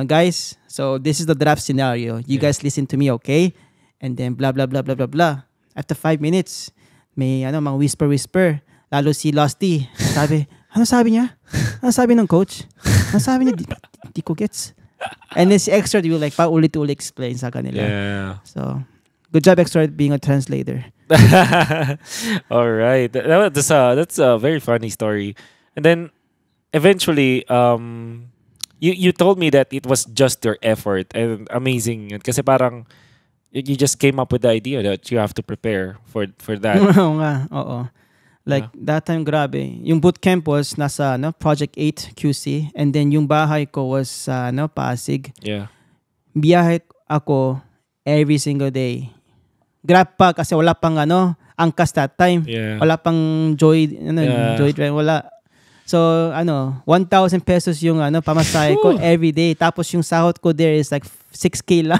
guys, so this is the draft scenario. You guys listen to me, okay? And then blah blah blah blah blah blah. After 5 minutes, may mga whisper. Lalo si Losty. Sabi, ano sabi niya? Ano sabi ng coach? Ano sabi niya? Di ko gets. And then si Extra will like paulit-ulit explain sa kanila. Yeah. So, good job Extra being a translator. All right. That's a very funny story. And then eventually you told me that it was just your effort and amazing. Kasi parang you just came up with the idea that you have to prepare for that. Oo nga, oo. Like that time, grabe. Yung bootcamp was nasa Project 8 QC, and then yung bahay ko was sa Pasig. Yeah. Biyahe ako every single day. Grab pa kasi wala pang angkas that time. Yeah. Wala pang joy drive, wala. So 1,000 pesos yung pamasahe ko every day. Tapos yung sahod ko there is like 6K lang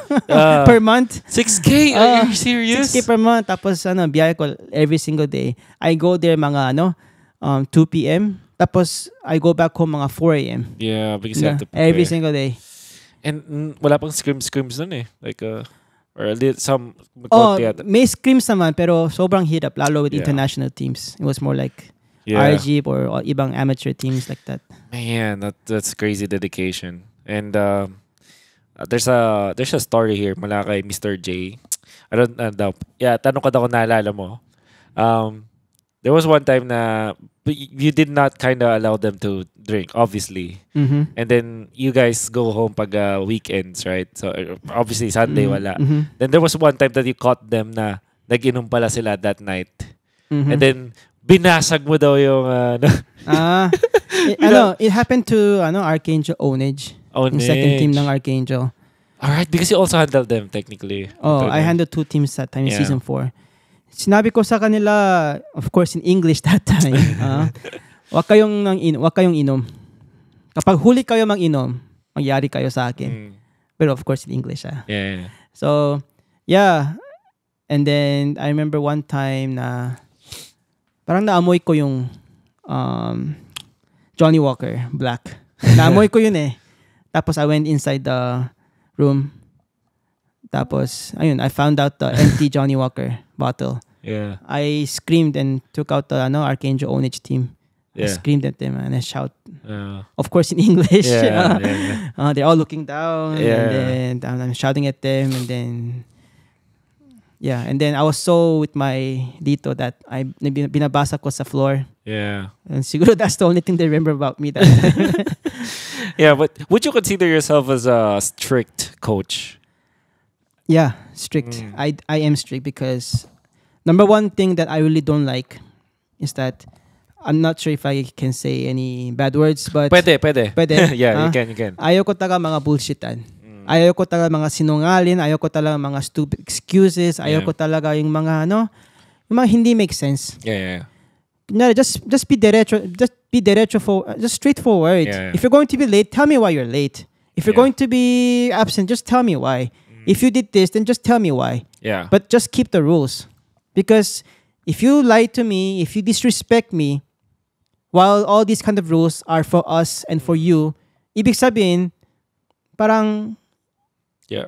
per month. 6K? Are you serious? 6K per month. Tapos biyahe ko every single day. I go there mga 2 p.m. Tapos I go back home mga 4 a.m. Yeah, because you have to prepare. Every single day. And wala pang scrims dun eh. Like or a little, some may scrims naman pero sobrang hirap lalo with international teams. It was more like RG or ibang amateur teams like that. Man, that's crazy dedication. And there's a story here mula kay Mr. J. I don't know. Tanong ko daw kung naalala mo. There was one time na you did not kind of allow them to drink, obviously. Mm-hmm. And then you guys go home pag weekends, right? So obviously Sunday wala. Mm-hmm. Then there was one time that you caught them na nag-inom pala sila that night. Mm-hmm. And then binasag mo daw yung it happened to Archangel Onage. Yung second team ng Archangel. Alright, because you also handled them technically. Oh, I handled 2 teams that time in season 4. Sinabi ko sa kanila, of course in English that time, wag kayong inom. Kapag huli kayo mang-inom, mangyari kayo sa akin. Pero of course in English. Yeah. So, yeah. And then, I remember one time na parang naamoy ko yung Johnny Walker Black. Naamoy ko yun eh. Tapos I went inside the room. Tapos, ayun, I found out the empty Johnny Walker bottle. Yeah. I screamed and took out the Archangel Onage team. I screamed at them and I shout. Of course in English. They're all looking down. And then I'm shouting at them. And then, and then I was so with my dito that I binabasa ko sa floor. Yeah. And siguro that's the only thing they remember about me that time. Yeah, but would you consider yourself as a strict coach? Yeah, strict. I am strict because number one thing that I really don't like is that I'm not sure if I can say any bad words, but Pwede. Yeah, you can. Ayaw ko talaga mga bullshitan. Ayaw ko talaga mga sinungalin. Ayaw ko talaga mga stupid excuses. Ayaw ko talaga yung mga yung mga hindi make sense. Yeah. Just be diretso. Just straightforward. Yeah. If you're going to be late, tell me why you're late. If you're going to be absent, just tell me why. If you did this, then just tell me why. Yeah. But just keep the rules. Because if you lie to me, if you disrespect me, while all these kind of rules are for us and for you, ibig sabihin, parang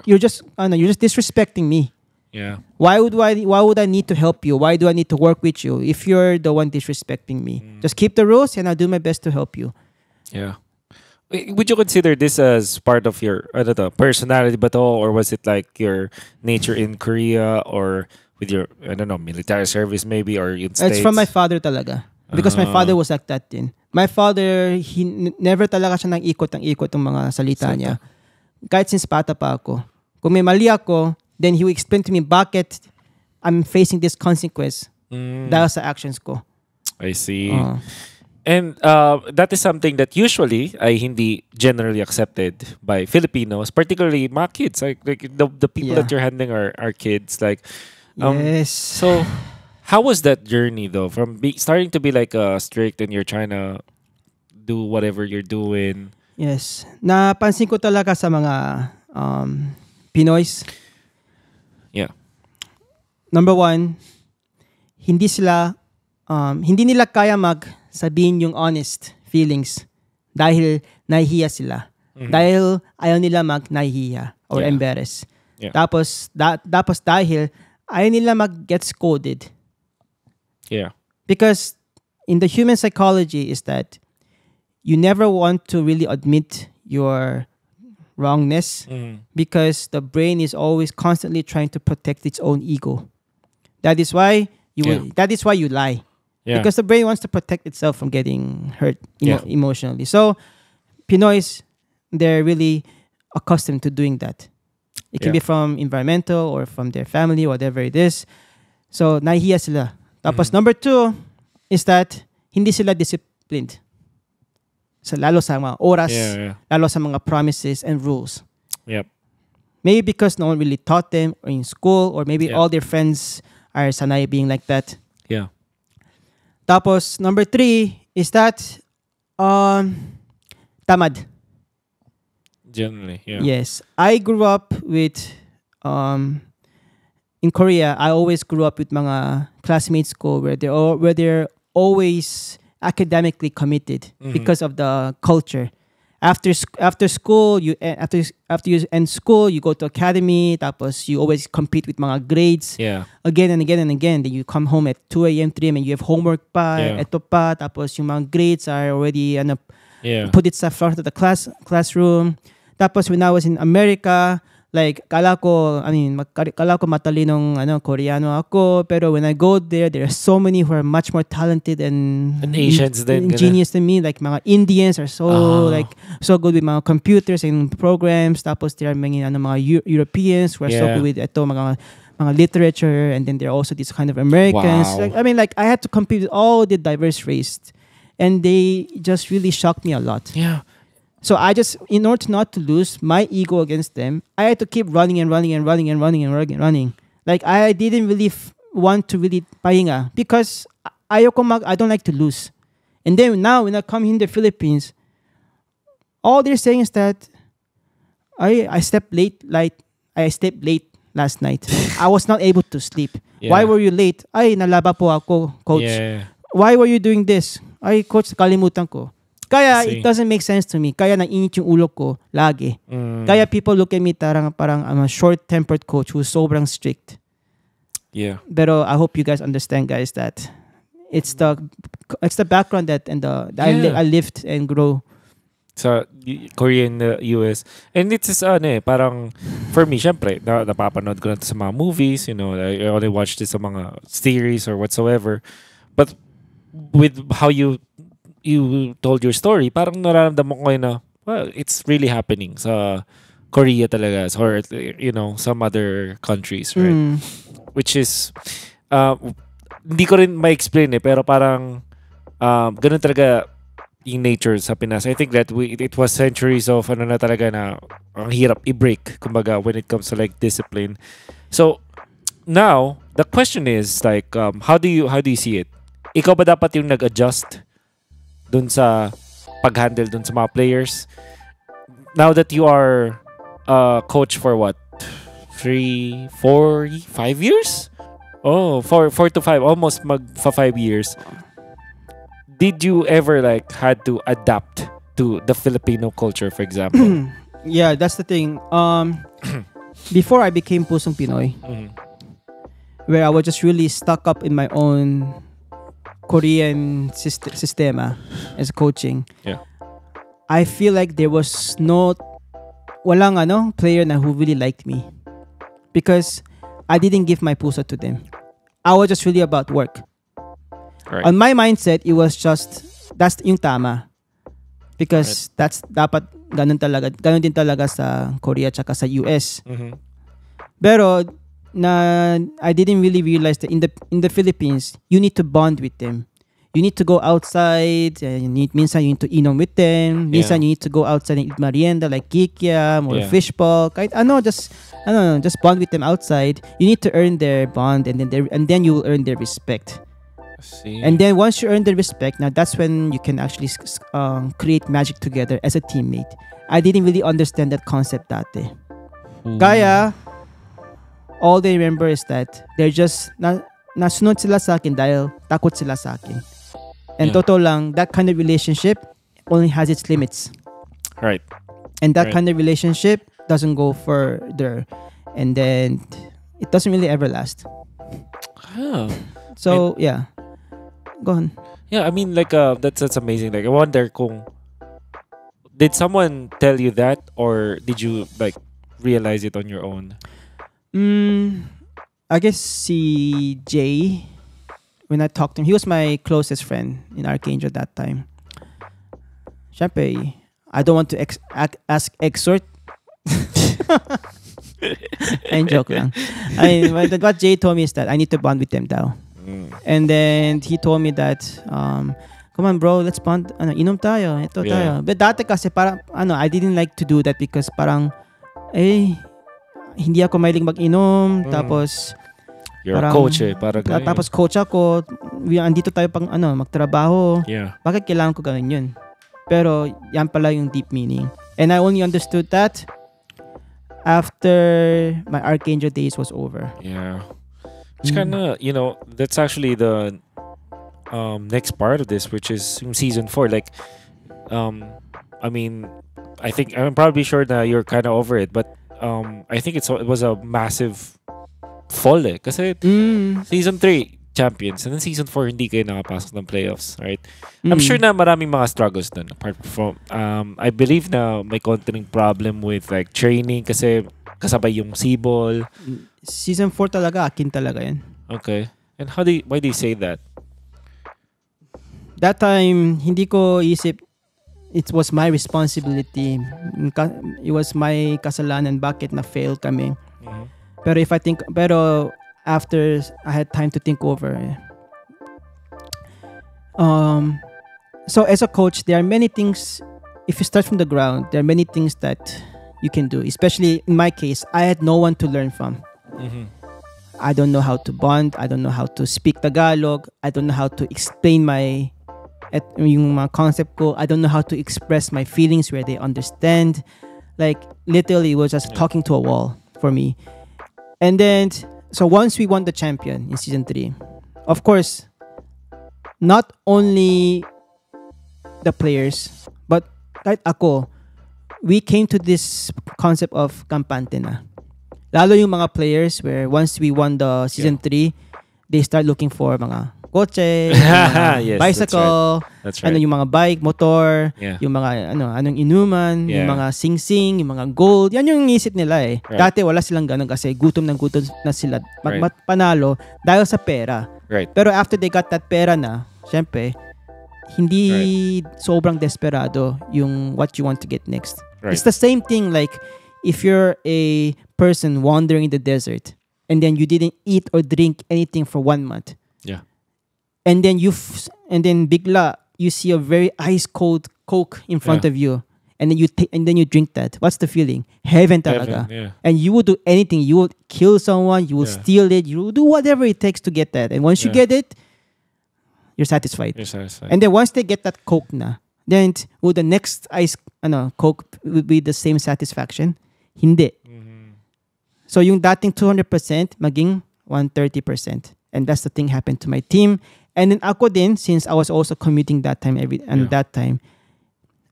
you're just disrespecting me. Yeah. Why would I need to help you? Why do I need to work with you if you're the one disrespecting me? Just keep the rules and I'll do my best to help you. Yeah. Would you consider this as part of your personality but all, or was it like your nature in Korea or with your military service maybe, or in States? It's from my father talaga. Because my father was like that din. My father, he never talaga siya nang ikot ng mga salita niya. Kahit since bata pa ako. Kung may mali ako, then he will explain to me bakit I'm facing this consequence dahil sa actions ko. I see. And that is something that usually ay hindi generally accepted by Filipinos, particularly mga kids. Like the people that you're handling are kids. Like, yes. So, how was that journey though? From starting to be like strict and you're trying to do whatever you're doing. Yes. Napansin ko talaga sa mga Pinoys. Yeah. Number one, hindi nila kaya sabihin yung honest feelings dahil nahihiya sila. Dahil ayaw nila nahihiya or embarrass. Yeah. Tapos dahil ayaw nila get scolded. Yeah. Because in the human psychology is that you never want to really admit your wrongness because the brain is always constantly trying to protect its own ego. That is why you lie. Yeah. Because the brain wants to protect itself from getting hurt emotionally. So Pinoys, they're really accustomed to doing that. It can be from environmental or from their family, whatever it is. So nahihiya sila. Tapos number 2 is that hindi sila disciplined. So lalo sa mga oras, lalo sa mga promises and rules. Yep. Maybe because no one really taught them or in school, or maybe all their friends are sanay being like that. Yeah. Tapos number 3 is that tamad. Generally, yeah. Yes. I grew up with in Korea, I always grew up with mga classmates ko where they're always academically committed because of the culture. After school, after you end school, you go to academy. Tapos you always compete with mga grades. Yeah. Again and again and again. Then you come home at 2 a.m., 3 a.m. and you have homework pa, eto pa. Tapos yung mga grades are already put it sa front of the classroom. Tapos when I was in America, like kala ko matalinong Koreano ako, pero when I go there are so many who are much more talented and Asians genius than me. Like mga Indians are so good with mga computers and programs. Tapos there are mga Europeans who are so good with mga literature, and then there are also these kind of Americans. Wow. Like I had to compete with all the diverse race, and they just really shocked me a lot. Yeah. So I just, in order not to lose my ego against them, I had to keep running and running and running and running and running and running. Like I didn't really want to really pahinga because I don't like to lose. And then now when I come in the Philippines, all they're saying is that I stepped late. Like I stepped late last night. I was not able to sleep. Yeah. Why were you late? Ay, nalaba po ako, coach. Yeah. Why were you doing this? Ay, coach, kalimutan ko. Kaya See. it doesn't make sense to me. Kaya nainit yung ulo ko lagi. Kaya people look at me parang I'm a short-tempered coach who's sobrang strict. Yeah. Pero I hope you guys understand, guys, that it's the background that and I lived and grow. Sa Korea and the US. And it's parang for me, syempre, napapanood ko na to sa mga movies, you know, I only watch this sa mga series or whatsoever. But with how you told your story, parang nararamdaman ko na, well, it's really happening sa Korea talaga or, you know, some other countries, right? Which is, hindi ko rin ma-explain pero parang ganun talaga yung nature sa Pinas. I think that it was centuries of na talaga na ang hirap i-break kumbaga when it comes to like discipline. So now the question is like how do you see it? Ikaw ba dapat yung nag-adjust dun sa pag-handle dun sa mga players? Now that you are coach for what? 3, 4, 5 years? Oh, 4 to 5, almost mag 5 years. Did you ever like had to adapt to the Filipino culture, for example? Yeah, that's the thing. Before I became Pusong Pinoy, where I was just really stuck up in my own Korean sistema as coaching. Yeah. I feel like there was walang player na who really liked me because I didn't give my puso to them. I was just really about work. Right. On my mindset, it was just that's yung tama. Because that's dapat ganun din talaga sa Korea tsaka sa US. Pero I didn't really realize that in the Philippines, you need to bond with them. You need to go outside. Minsan you need to inom with them. Minsan you need to go outside and eat merienda like kikiam or fishball. Kahit just bond with them outside. You need to earn their bond and then you will earn their respect. See. And then once you earn the respect, now that's when you can actually create magic together as a teammate. I didn't really understand that concept dati. Kaya, all they remember is that they're just nasunod sila sa akin dahil takot sila sa akin. And totoo lang, that kind of relationship only has its limits. Right. And that kind of relationship doesn't go further. And then it doesn't really ever last. Oh. So, yeah. Go on. Yeah, I mean, like, that's amazing. Like, I wonder did someone tell you that or did you, like, realize it on your own? I guess si Jay, when I talked to him, he was my closest friend in Archangel that time. Siyempre, I don't want to ask exhort. And joke lang. What Jay told me is that I need to bond with them daw. And then he told me that come on bro, let's bond, inom tayo, ito tayo. But dati kasi parang I didn't like to do that because parang hindi ako mahilig mag-inom tapos you're parang, a coach parang tapos coach ako, andito tayo pang magtrabaho. Bakit kailangan ko gawin yun? Pero yan pala yung deep meaning. And I only understood that after my Archangel days was over. Yeah. It's kind of, that's actually the next part of this, which is in season 4. Like, I mean, I'm probably sure that you're kind of over it, but I think it was a massive fall kasi season 3 champions and then season 4 hindi kayo nakapasok ng playoffs, right? I'm sure na maraming mga struggles dun apart from I believe na may konting problem with like training kasi kasabay yung sibol. Season 4 talaga, akin talaga yan. Okay. And why do you say that? That time, hindi ko isip it was my responsibility. It was my kasalanan bakit na-fail kami. Pero after I had time to think over. So as a coach, there are many things if you start from the ground, there are many things that you can do. Especially in my case, I had no one to learn from. I don't know how to bond. I don't know how to speak Tagalog. I don't know how to explain yung mga concept ko. I don't know how to express my feelings where they understand. Like, literally, it was just talking to a wall for me. And then, so once we won the champion in season 3, of course, not only the players, but kahit ako, we came to this concept of kampante na. Lalo yung mga players where once we won the season 3, they start looking for mga kotse, mga Yes, bicycle, that's right. yung mga bike, motor, Yeah. yung mga anong inuman, Yeah. yung mga sing-sing, yung mga gold. Yan yung isip nila eh. Right. Dati wala silang ganun kasi gutom na sila. Right. Panalo dahil sa pera. Right. Pero after they got that pera na, syempre, hindi sobrang desperado yung what you want to get next. Right. It's the same thing like if you're a person wandering in the desert and then you didn't eat or drink anything for 1 month. Yeah. And then bigla you see a very ice cold Coke in front of you, and then you drink that. What's the feeling? Heaven talaga. Yeah. And you would do anything. You would kill someone. You will steal it. You will do whatever it takes to get that. And once you get it, you're satisfied. You're satisfied. And then once they get that Coke na, then will the next Coke will be the same satisfaction? Hindi. So yung dating 200% maging 130%. And that's the thing happened to my team. And then ako din, since I was also commuting that time that time,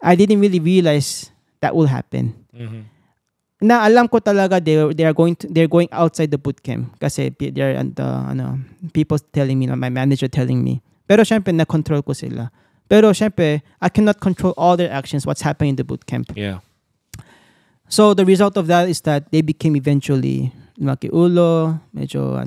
I didn't really realize that will happen. Na alam ko talaga they're going outside the boot camp kasi they're people telling me, my manager telling me. Pero syempre na control ko sila. Pero syempre I cannot control all their actions, what's happening in the boot camp. Yeah. So the result of that is that they became eventually makiulo, medyo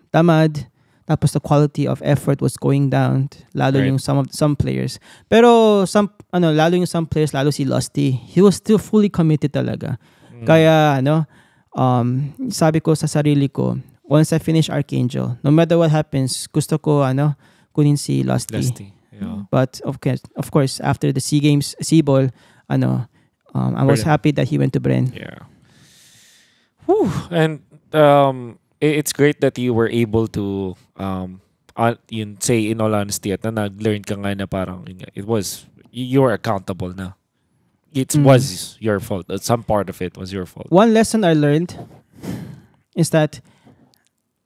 tamad. Tapos the quality of effort was going down, lalo yung some players. Pero lalo yung some players, lalo si Lusty, he was still fully committed talaga. Kaya sabi ko sa sarili ko, once I finish Archangel, no matter what happens, gusto ko kunin si Lusty. Yeah. But of course after the SEA Games, SEA Ball, I was happy that he went to Bren. Yeah. Whew. And it's great that you were able to say in all honesty at na nag-learn ka nga na parang you're accountable na. It was your fault. Some part of it was your fault. One lesson I learned is that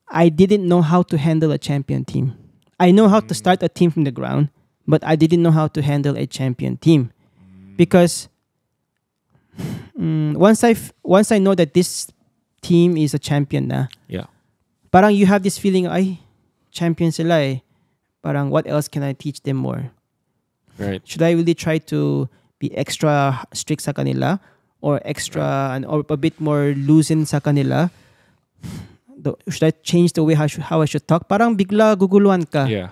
I didn't know how to handle a champion team. I know how to start a team from the ground, but I didn't know how to handle a champion team. Because once I know that this team is a champion na, parang you have this feeling, ay, champion sila eh. Parang what else can I teach them more? Right. Should I really try to be extra strict sa kanila or or a bit more loosened sa kanila? Should I change the way how I should talk? Parang bigla guguluhan ka. Yeah.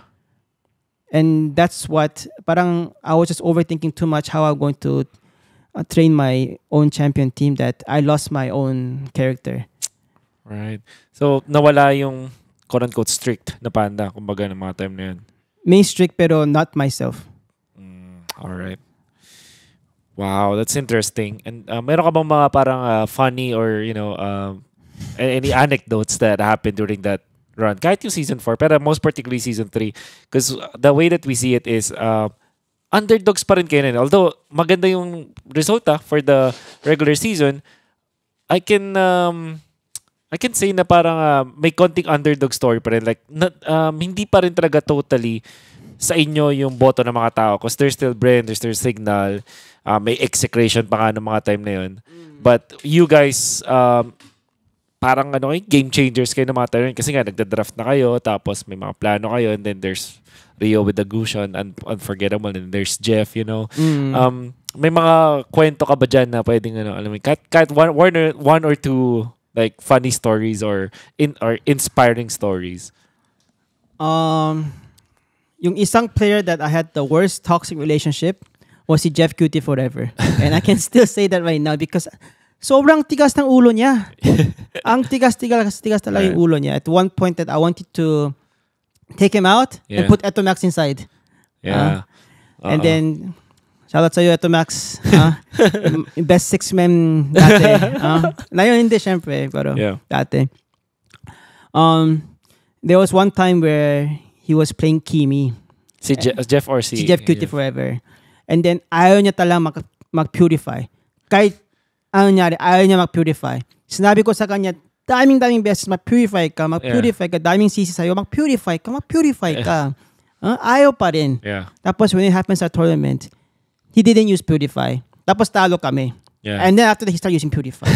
And that's what, parang I was just overthinking too much how I'm going to train my own champion team that I lost my own character. Right. So, nawala yung quote-unquote strict na Panda, kumbaga ng mga time na yun. May strict pero not myself. Alright. Wow, that's interesting. And meron ka bang mga parang funny or, any anecdotes that happened during that run? Kahit yung season 4, pero most particularly season 3. Because the way that we see it is, underdogs pa rin kayo na. Although, maganda yung result for the regular season, I can say na parang may konting underdog story pa rin. Like, hindi pa rin talaga totally sa inyo yung boto ng mga tao. Because there's still Bren, there's still Signal, may execration pa nga ng mga time na yun. But you guys, parang game changers kayo ng mga time na yun. Kasi nga, nagda-draft na kayo, tapos may mga plano kayo, and then there's Rio with the Gushon, unforgettable, and there's Jeff, may mga kwento ka ba dyan na pwedeng, alam mo, kahit one or two like funny stories or inspiring stories? Yung isang player that I had the worst toxic relationship was si Jeff Cutie Forever. And I can still say that right now because sobrang tigas ng ulo niya. Ang tigas talaga yung ulo niya. At one point that I wanted to take him out and put Etomax inside. Yeah. And then, Shoutout sa'yo, ito Max. Best six men dati. Ngayon hindi, syempre. Pero dati. There was one time where he was playing Kimi. Si Jeff or si Jeff Cutie Forever. And then, ayaw niya talagang mag-purify. Kahit ano nangyari, ayaw niya mag-purify. Sinabi ko sa kanya, daming beses, mag-purify ka. Daming sisi sa'yo, mag-purify ka. Ayaw pa rin. Tapos, when it happens at tournament, he didn't use Purify. Tapos talo kami. And then after that, he started using Purify.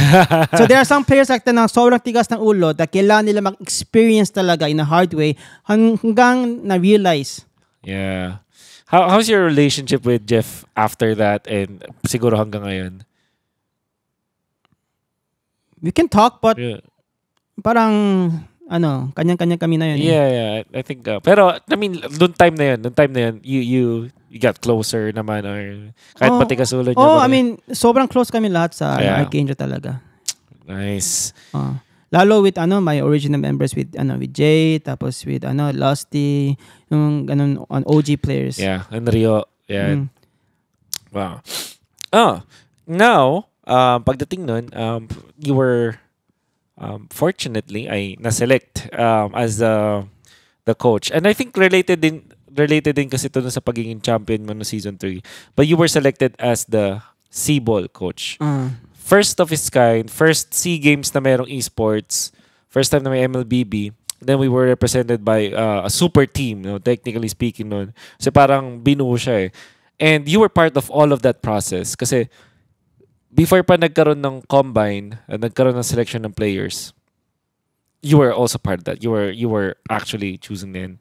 So there are some players like that na sobrang tigas ng ulo that kailangan nila mag-experience talaga in a hard way hanggang na-realize. Yeah. How's your relationship with Jeff after that and siguro hanggang ngayon? We can talk but parang kanya-kanya kami na yun. Yeah. I think pero I mean, noong time na yun, you got closer naman or kahit matigas ulo niya. I mean, sobrang close kami lahat sa Archangel talaga. Nice. Lalo with my original members with Jay, tapos with Lusty, yung ganun on OG players. Yeah, and Rio. Yeah. Wow. Now, pagdating nun, you were fortunately ay na-select as the coach. And I think related din kasi ito sa pagiging champion mo no season 3. But you were selected as the C-ball coach. First of its kind, first SEA Games na mayroong esports, first time na may MLBB. Then we were represented by a super team, technically speaking nun. Kasi parang binuo siya eh. And you were part of all of that process. Kasi before pa nagkaroon ng combine, nagkaroon ng selection ng players, you were also part of that. You were actually choosing then.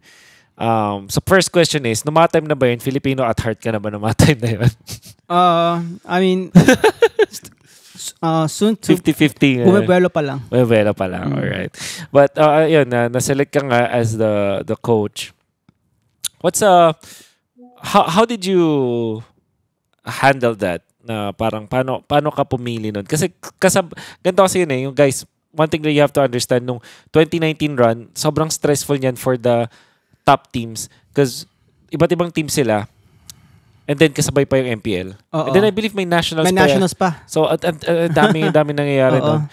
So first question is, time na ba yun? Filipino at heart ka na ba time na yun? I mean, soon to 50-50. Bumibelo pa lang. Alright. But yun, na-select ka nga as the coach. How did you handle that? Na parang paano ka pumili nun? Kasi ganito kasi yun yung guys, one thing that you have to understand, nung 2019 run, sobrang stressful niyan for the top teams because iba't ibang team sila and then kasabay pa yung MPL. And then I believe may nationals pa. So dami nangyayari doon.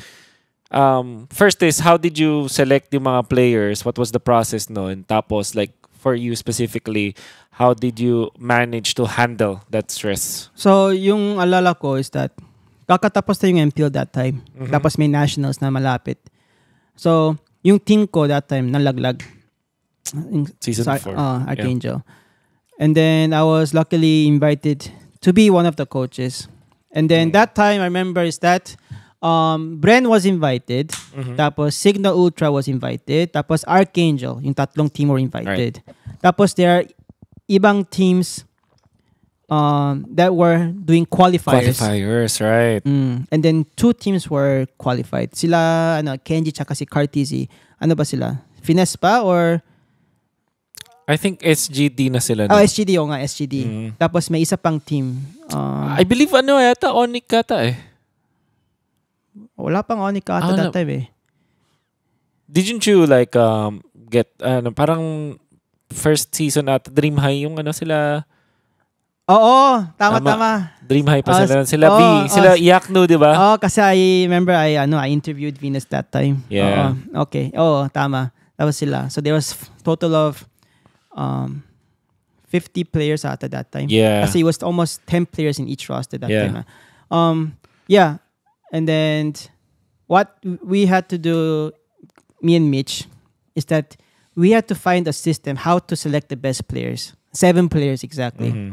First is, how did you select yung mga players? What was the process noon? Tapos like for you specifically, how did you manage to handle that stress? So yung alala ko is that kakatapos na yung MPL that time. Tapos may nationals na malapit. So yung team ko that time nalaglag. Season 4. Archangel. And then I was luckily invited to be one of the coaches. And then that time I remember is that Bren was invited. Tapos Signal Ultra was invited. Tapos Archangel, yung tatlong team were invited. Right. Tapos there are ibang teams that were doing qualifiers. Right. And then 2 teams were qualified. Sila Kenji tsaka si Cartesi. Ano ba sila? Finesse pa or I think SGD na sila. SGD nga, SGD. Tapos may isa pang team. I believe yata Onyx kata eh. Wala pang Onyx kata that time eh. Didn't you like get parang first season at Dream High yung sila? Oo, tama. Dream High pa sila. Sila Yakno, di ba? Kasi I remember I interviewed Venus that time. Yeah. Okay. Tama. That was sila. So there was total of 50 players at that time. Yeah. Kasi it was almost 10 players in each roster that time. Yeah. And then what we had to do, me and Mitch, is that we had to find a system how to select the best players. 7 players exactly.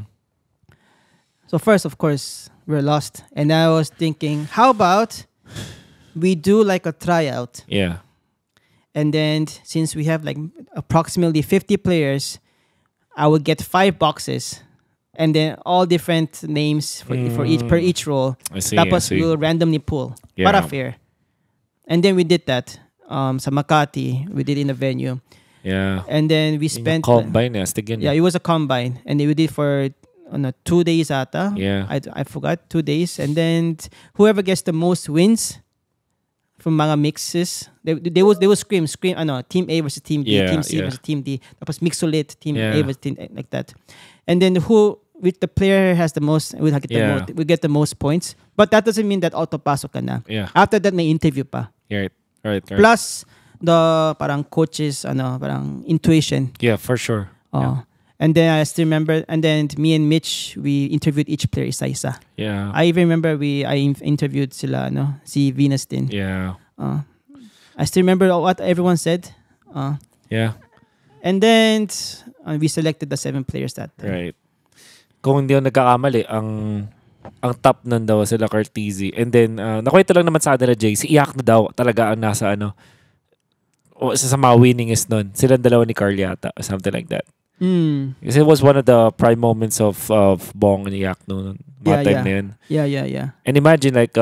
So first, of course, we're lost. And I was thinking, how about we do like a tryout? Yeah. And then since we have like approximately 50 players, I would get 5 boxes. And then all different names for each role. I see. Tapos we'll randomly pull. Para fair. And then we did that. Sa Makati, we did in a venue. Yeah. And then we spent combine. it was a combine. And then we did for 2 days ata. Yeah. I forgot 2 days. And then whoever gets the most wins from mga mixes, they will scream team A versus team B, team C versus team D. Tapos mix ulit, team A versus team like that. And then with the player has the most, we get the most points. But that doesn't mean that auto-pasok ka na. Yeah. After that, may interview pa. Right. Plus, the parang coaches, parang intuition. Yeah, for sure. And then I still remember, and then me and Mitch, we interviewed each player isa-isa. Yeah. I even remember I interviewed sila, si Venus din. Yeah. I still remember what everyone said. Yeah. And then we selected the 7 players that time. Right. Kung hindi ako nagkakamali, ang top nun daw sila Cartesi. And then, nakwento lang naman sa kanila, Jay, si Iyak na daw talaga ang nasa sa mga winningest nun. Silang dalawa ni Carl yata, or something like that. Kasi it was one of the prime moments of Bong and Iyak noon. Mga time na yun. Yeah. And imagine like,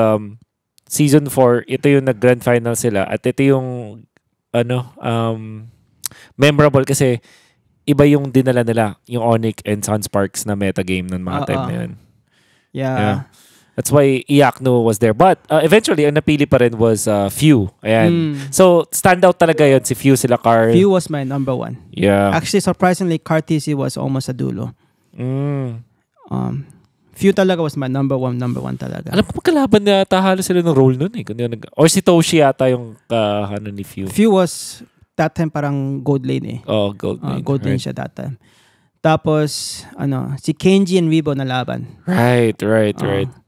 season 4, ito yung nag-grand final sila. At ito yung, memorable kasi iba yung dinala nila, yung Onyx and Sunsparks na metagame ng mga time na yun. Yeah. That's why Iakno was there. But eventually, ang napili pa rin was Few. Ayan. So, standout talaga yun si Few sila Carl. Few was my number 1. Yeah. Actually, surprisingly, Cartesi was almost a dulo. Few talaga was my number one talaga. Alam ko magkalaban na halos sila ng role nun eh. Or si Toshi yata yung ni Few. Few was that time parang gold lane eh. Oh, gold lane. Gold lane siya that time. Tapos, si Kenji and Weibo na laban. Right.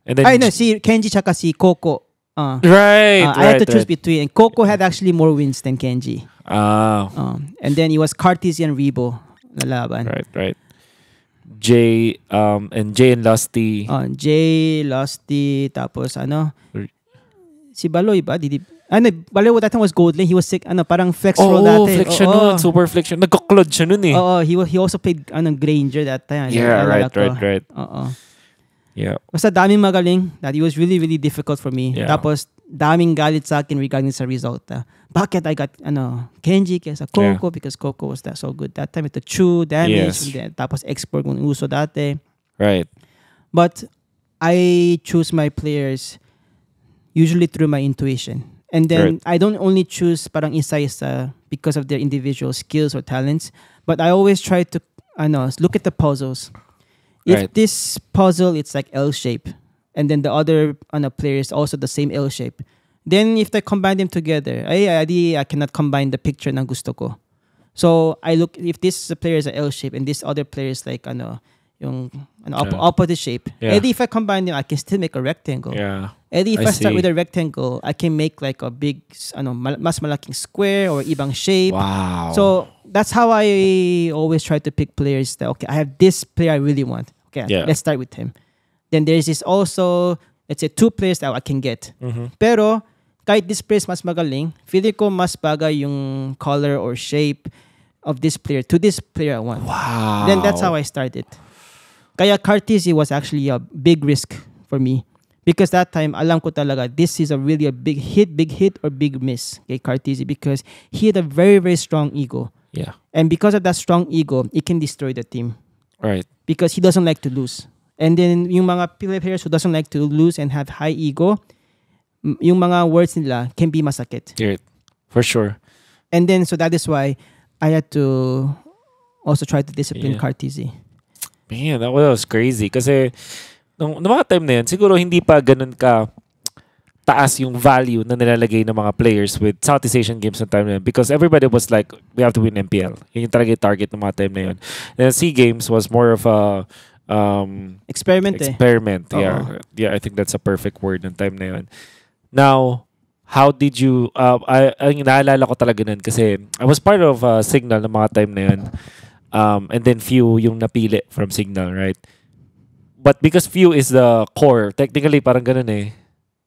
And then, si Kenji tsaka si Coco. Right. I had to choose between. And Coco had actually more wins than Kenji. And then it was Cartesi and Weibo na laban. Right. Jay and Lusty. Jay, Lusty, tapos si Baloy ba? Baloy that time was gold lane. He was sick, parang flex roll dati. Flexion nun. Super flexion. Nagka-cloud siya nun eh. He also played Granger that time. Yeah, right. Yeah. Basta daming magaling. That it was really, really difficult for me. Yeah. Tapos, daming galit sa akin regarding sa result. Bakit I got, Kenji kesa Coco because Coco was that so good. That time ito Chu, damage, and then, tapos export kung uso dati. Right. But, I choose my players usually through my intuition. And then, I don't only choose parang isa-isa because of their individual skills or talents, but I always try to, look at the puzzles. If this puzzle, it's like L shape, and then the other player is also the same L shape, then if I combine them together, I cannot combine the picture ng gusto ko. So I look, if this player is an L shape and this other player is like yung opposite shape. And if I combine them, I can still make a rectangle. Yeah. And if I start with a rectangle, I can make like a big, mas malaking square or ibang shape. Wow. So that's how I always try to pick players that, okay, I have this player I really want. Okay, let's start with him. Then there's this also, let's say 2 players that I can get. Pero, kahit this player is mas magaling, feeling ko mas bagay yung color or shape of this player to this player I want. Wow. Then that's how I started. Kaya Cartesi was actually a big risk for me. Because that time, alam ko talaga, this is a big hit or big miss kay Cartesi because he had a very, very strong ego. Yeah. And because of that strong ego, it can destroy the team. Right. Because he doesn't like to lose. And then, yung mga players who doesn't like to lose and have high ego, yung mga words nila can be masakit. Yeah, for sure. And then, so that is why I had to also try to discipline Cartesi. Man, that was crazy. Kasi, nung mga time na yun, siguro hindi pa ganun ka taas yung value na nilalagay ng mga players with Southeast Asian games na time na yun. Because everybody was like, we have to win MPL. Yun yung talaga yung target ng mga time na yun. And SEA Games was more of a experiment. Yeah, I think that's a perfect word ng time na yun. Now, how did you, ang naalala ko talaga nun kasi I was part of Signal ng mga time na yun. And then Few yung napili from Signal, right? But because Few is the core, technically parang ganun eh.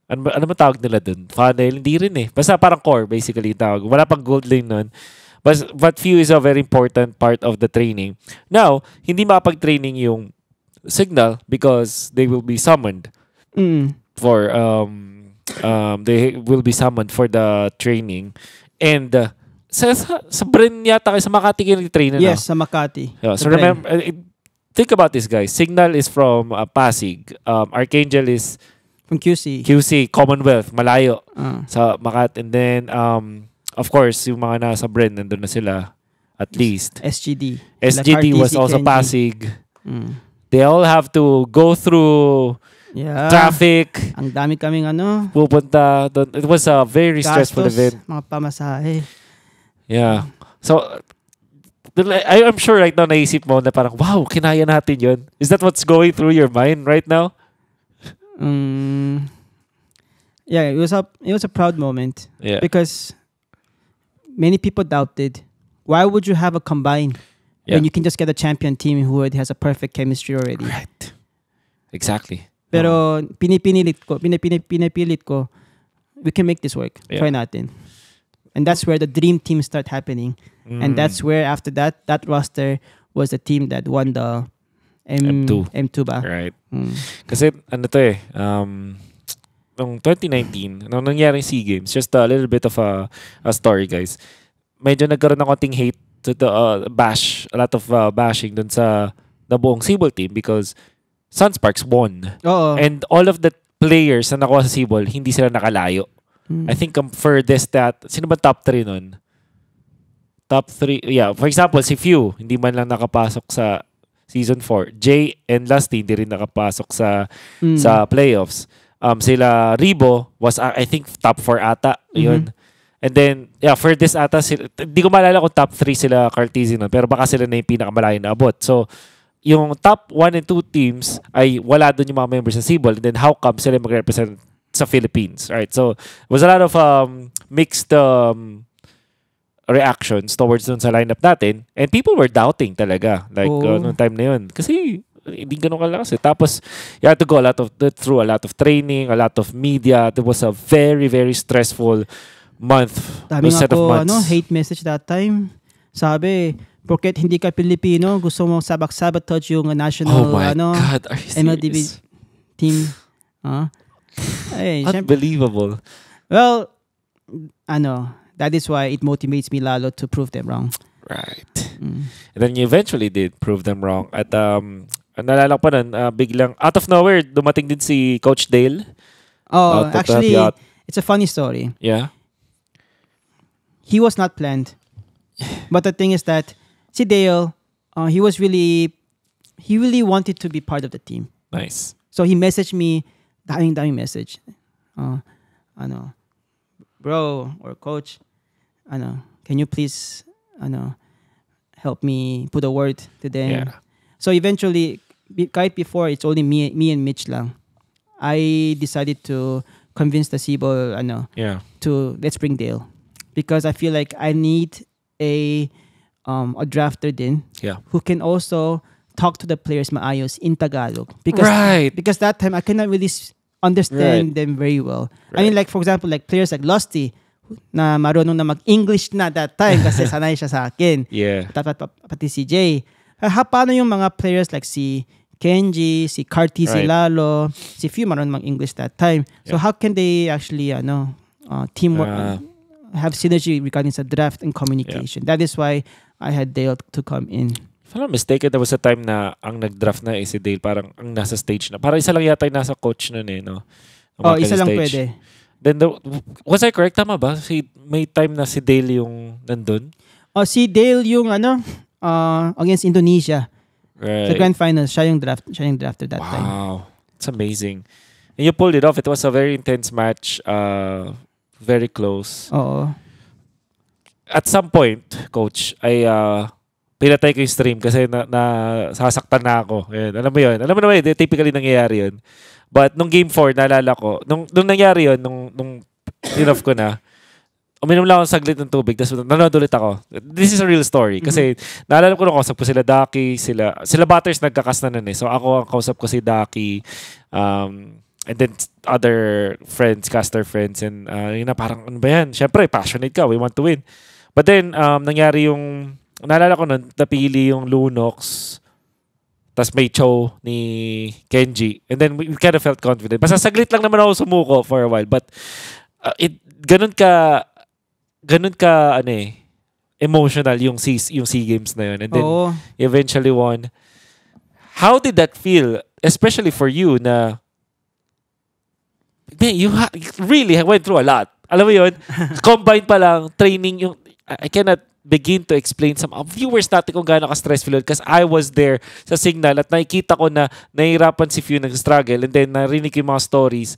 Ano ba tawag nila dun? Funnel? Hindi rin eh. Basta parang core basically tawag. Wala pang gold lane nun. But Few is a very important part of the training. Now, hindi makapag-training yung Signal because they will be summoned for they will be summoned for the training. And sa Bren yata kayo, sa Makati kayo nag-train na. Yes, sa Makati. Yeah, so remember, think about this, guys. Signal is from Pasig. Archangel is from QC. Commonwealth, malayo. Sa Makati. And then, of course, yung mga nasa Bren, nandun na sila. At least. SGD SGD was also Pasig. They all have to go through Yeah. traffic. Ang dami kaming Pupunta doon. It was a very stressful gastos, event. mga pamasahe. Yeah. So, I'm sure right now naisip mo na parang, wow, kinaya natin yun. Is that what's going through your mind right now? Yeah, it was a proud moment. Yeah. Because many people doubted, why would you have a combine when you can just get a champion team who already has a perfect chemistry already? Right. Exactly. Pero pinipilit ko, we can make this work. Yeah. Try natin. And that's where the dream team start happening. And that's where after that roster was the team that won the M2 ba? Right. Kasi ano to eh, noong 2019, nung nangyari SEA Games, just a little bit of a story, guys. Medyo nagkaroon ng konting hate to the bash, a lot of bashing dun sa buong Cebol team because Sunsparks won. Oo. And all of the players na nakuha sa Cebol, hindi sila nakalayo. I think furthest that, sino ba top 3 nun? Top 3, yeah. For example, si Few, hindi man lang nakapasok sa Season 4. Jay and Lusty, hindi rin nakapasok sa playoffs. Sila Ribo was, I think, top 4 ata. Yun. And then, yeah, furthest ata, hindi ko maalala kung top 3 sila Cartesian nun, pero baka sila na yung pinakamalayo na abot. So, yung top 1 and 2 teams ay wala doon yung mga members sa Cebol. And then, how come sila mag-represent sa Philippines? Right? So, it was a lot of mixed reactions towards dun sa lineup natin. And people were doubting talaga. Like, noong time na yun. Kasi, hindi ganun kalakas eh. Tapos, you had to go through a lot of training, a lot of media. It was a very, very stressful month. Dami nga set of po, months. hate message that time. Sabi, porket hindi ka Pilipino, gusto mo sabotage yung national, Oh my God, are you MLDB serious? team. Ay, syempre. Unbelievable. Well, that is why it motivates me lalo to prove them wrong. Right. And then you eventually did prove them wrong. At nalala ko pa nun, biglang, out of nowhere, dumating din si Coach Dale. Oh, to help actually, you out. it's a funny story. Yeah. He was not planned. But the thing is that si Dale, he really wanted to be part of the team. Nice. So he messaged me, daming message. Bro or coach, can you please help me put a word to them? Yeah. So eventually, kahit before it's only me and Mitch lang, I decided to convince the Cebol to let's bring Dale because I feel like I need a drafter din who can also talk to the players maayos in Tagalog because that time I cannot really understand them very well. Right. I mean, like for example, like players like Lusty na marunong na mag-English na that time kasi sanay siya sa akin. Yeah. Pati si Jay. Paano yung mga players like si Kenji, si Carty, si Lalo, si Few marunong mag-English that time. So how can they actually teamwork, have synergy regarding sa draft and communication? That is why I had Dale to come in. If I'm not mistaken, there was a time na ang nag-draft na si Dale, parang ang nasa stage na. Parang isa lang yata yung nasa coach nun eh, no? Isa lang pwede. Then, was I correct? Tama ba? May time na si Dale yung nandun? Si Dale yung against Indonesia. Right. Sa Grand Finals, siya yung drafter that time. Wow. It's amazing. And you pulled it off. It was a very intense match. Very close. Oo. At some point, coach, ay pinatay ko yung stream kasi sasaktan na ako. Ayan. Alam mo yun? Alam mo naman yun, typically nangyayari yun. But nung game 4, naalala ko, nung nangyari yun, nung in-off ko na, uminom lang ako saglit ng tubig, tapos nanood ulit ako. This is a real story. Kasi naalala ko nung kausap ko sila Daki, sila Butters nagkakas na nun eh. So ako ang kausap ko si Daki, and then other friends, caster friends, and yun na parang, ano ba yan? Siyempre, passionate ka, we want to win. But then, nangyari yung, naalala ko nun, napili yung Lunox, tas may Cho ni Kenji. And then we kind of felt confident. Basta saglit lang naman ako sumuko for a while. But ganun ka emotional yung SEA Games na yun. And then eventually won. How did that feel? Especially for you na you really went through a lot. Alam mo yun? Combined pa lang, training yung I cannot begin to explain some viewers natin kung gaano ka-stressful yun, because I was there sa Signal at nakikita ko na nahihirapan si Few nag-struggle, and then narinig yung mga stories.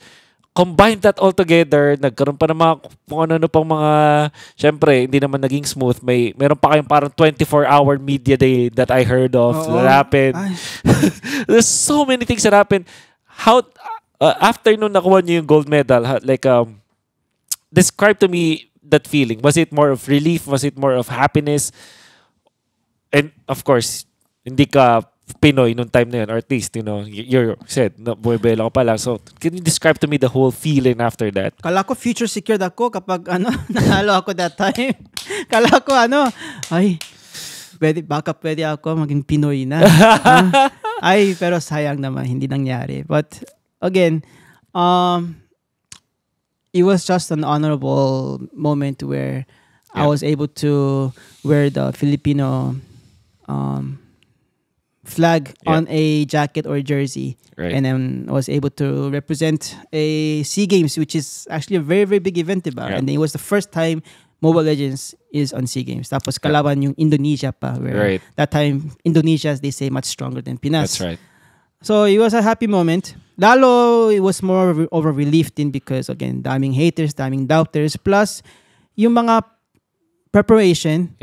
Combine that all together, nagkaroon pa ng mga kung ano pang mga, syempre, hindi naman naging smooth. Meron pa kayong parang 24-hour media day that I heard of that happened. There's so many things that happened. How, after nung nakuha niyo yung gold medal, like, describe to me that feeling. Was it more of relief? Was it more of happiness? And of course, hindi ka Pinoy nung time na yun, or at least, you said, buwebelo ka pala. So, can you describe to me the whole feeling after that? Kala ko future secured ako kapag nanalo ako that time. Kala ko baka pwede ako maging Pinoy na. Pero sayang naman, hindi nangyari. But again, it was just an honorable moment where I was able to wear the Filipino flag on a jacket or jersey. Right. And then I was able to represent a SEA Games, which is actually a very, very big event, diba? Yeah. And it was the first time Mobile Legends is on SEA Games. Tapos kalaban yung Indonesia pa, where that time, Indonesia, as they say, much stronger than Pinas. That's right. So it was a happy moment. Lalo, it was more of a relief din because, again, daming haters, daming doubters. Plus, yung mga preparation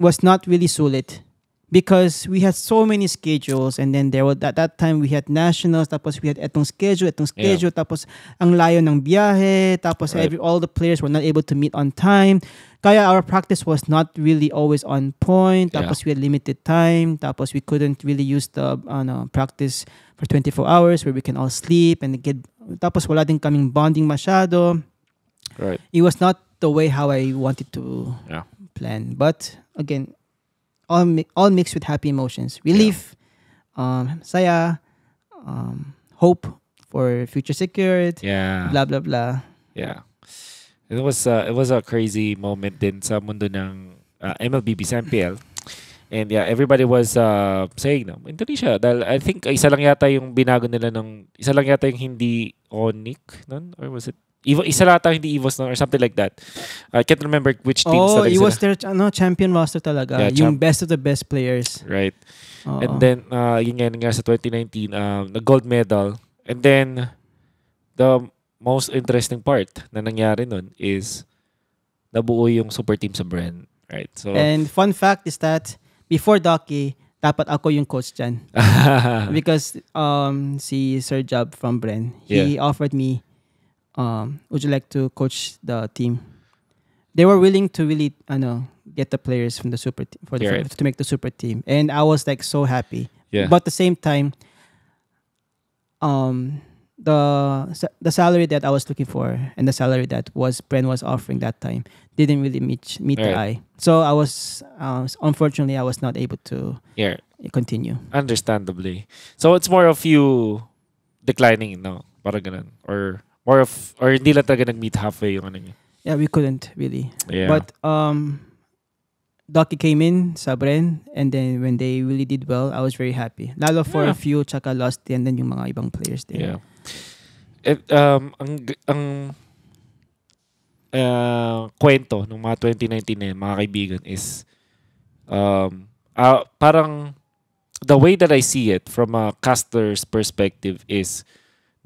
was not really sulit. Because we had so many schedules, and then there was at that time we had nationals, tapos we had etong schedule, tapos ang layo ng biyahe, tapos all the players were not able to meet on time. Kaya our practice was not really always on point. Tapos we had limited time. Tapos we couldn't really use the practice for 24 hours where we can all sleep and get. Tapos wala din kaming bonding masyado. Right. It was not the way how I wanted to plan. But again, all mixed with happy emotions. Relief, saya, hope for future secured, blah, blah, blah. Yeah. It was a crazy moment din sa mundo ng MLBB sa MPL. And everybody was saying, Indonesia, dahil I think isa lang yata yung binago nila isa lang yata yung hindi Onic nun? Or was it? Isa lang yata hindi EVOS nun or something like that. I can't remember which teams talaga it was sila. their champion roster talaga. Yung best of the best players. Right. And then, yun nga sa 2019, the gold medal. And then, the most interesting part na nangyari nun is nabuo yung super team sa Bren. Right? So, and fun fact is that before Docky, dapat ako yung coach dyan. Because si Sir Job from Bren, he offered me, would you like to coach the team? They were willing to really get the players from the super team to make the super team. And I was like so happy. Yeah. But at the same time, the salary that I was looking for and the salary that Bren was offering that time didn't really meet the eye. So I was unfortunately I was not able to continue. Understandably. So it's more of you declining, no? Parang ganun. Or hindi lang talaga nag-meet halfway yung ano niya. Yeah, we couldn't really. Yeah. But Docky came in sa Bren, and then when they really did well, I was very happy. Lalo for a few, tsaka Lost, and then yung mga ibang players there. Yeah. Ang kwento ng mga 2019 na yun, mga kaibigan, is parang the way that I see it from a caster's perspective is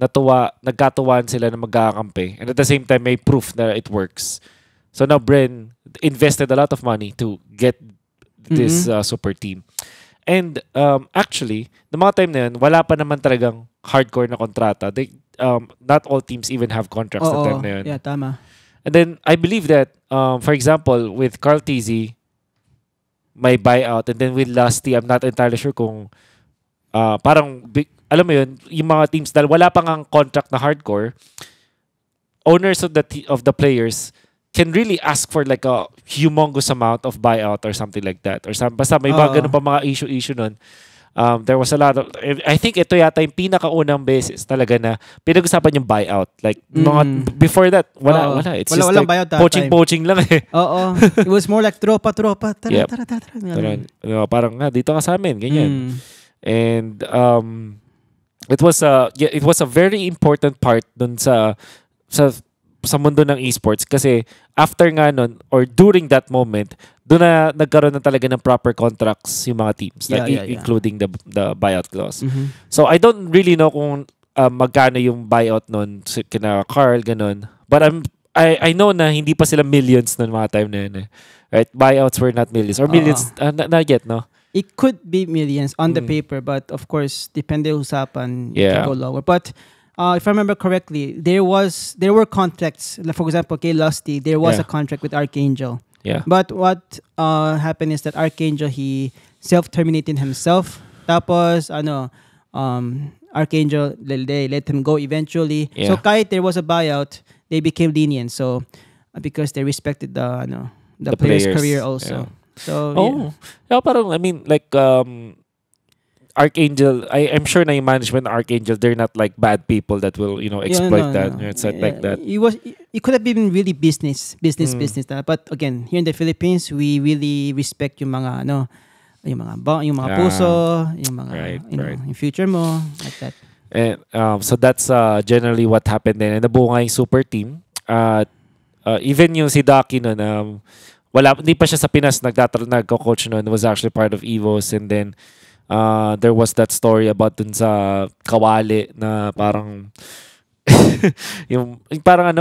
nagkatuwaan sila na magkakampi, and at the same time may proof na it works. So now Bren invested a lot of money to get this super team. And actually, the mga time na yun, wala pa naman talagang hardcore na kontrata. Not all teams even have contracts na time na yun. Yeah, tama. And then I believe that, for example, with Carl TZ, may buyout, and then with Lusty, I'm not entirely sure kung parang alam mo yun, yung mga teams dahil wala pang ang contract na hardcore, owners of the players can really ask for like a humongous amount of buyout or something like that. Or basta may mga ganun pa mga issue nun. There was a lot of, I think ito yata yung pinakaunang beses talaga na pinag-usapan yung buyout. Like, mga, before that, wala. It's just walang like buyout poaching lang eh. Oo. It was more like tropa. Tara. Parang dito ka sa amin, ganyan. And it was a very important part dun sa sa mundo ng esports kasi after nga nun or during that moment, doon na nagkaroon na talaga ng proper contracts yung mga teams, like including the buyout clause. So I don't really know kung magkano yung buyout nun kina Carl ganun. But I know na hindi pa sila millions nun mga time na yun. Right? Buyouts were not millions or millions not yet, no? It could be millions on the paper, but of course, depende usapan, it can go lower. But if I remember correctly, there were contracts. Like for example, kay Lusty, there was a contract with Archangel. Yeah. But what happened is that Archangel, he self-terminated himself. Tapos, Archangel, they let him go eventually. Yeah. So kahit there was a buyout, they became lenient. So because they respected the player's career also. Yeah. So parang I mean like Archangel, I'm sure na yung management ng Archangel, they're not like bad people that will exploit that. It's not like that. It could have been really business. But again, here in the Philippines, we really respect yung mga yung mga puso, yung mga yung future mo, like that. And so that's generally what happened then. And nabuo nga yung super team. Even yung si Daki nun, hindi pa siya sa Pinas nagko-coach nun, was actually part of EVOS, and then there was that story about dun sa Kawali na parang yung parang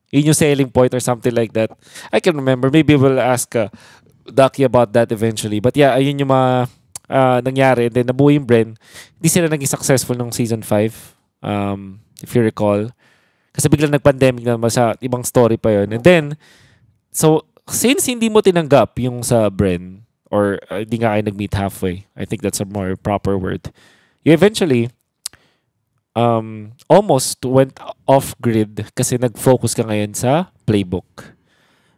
yun yung selling point or something like that. I can remember. Maybe we'll ask Daki about that eventually. But yeah, ayun yung mga nangyari. And then nabuo yung Bren. Hindi sila naging successful nung season 5. If you recall. Kasi biglang nag-pandemic naman sa ibang story pa yun. And then, so, since hindi mo tinanggap yung sa Bren, or hindi nga kayo nag-meet halfway, I think that's a more proper word, you eventually almost went off-grid kasi nag-focus ka ngayon sa playbook.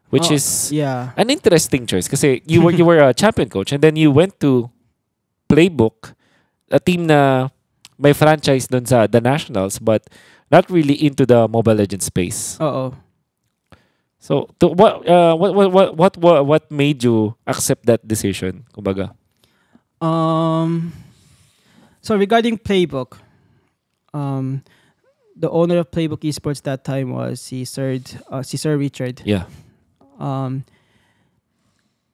Which is an interesting choice kasi you were a champion coach and then you went to playbook, a team na may franchise dun sa the Nationals but not really into the Mobile Legends space. So what made you accept that decision, kumbaga? So regarding playbook, the owner of Playbook Esports that time was si Sir Richard. Yeah. And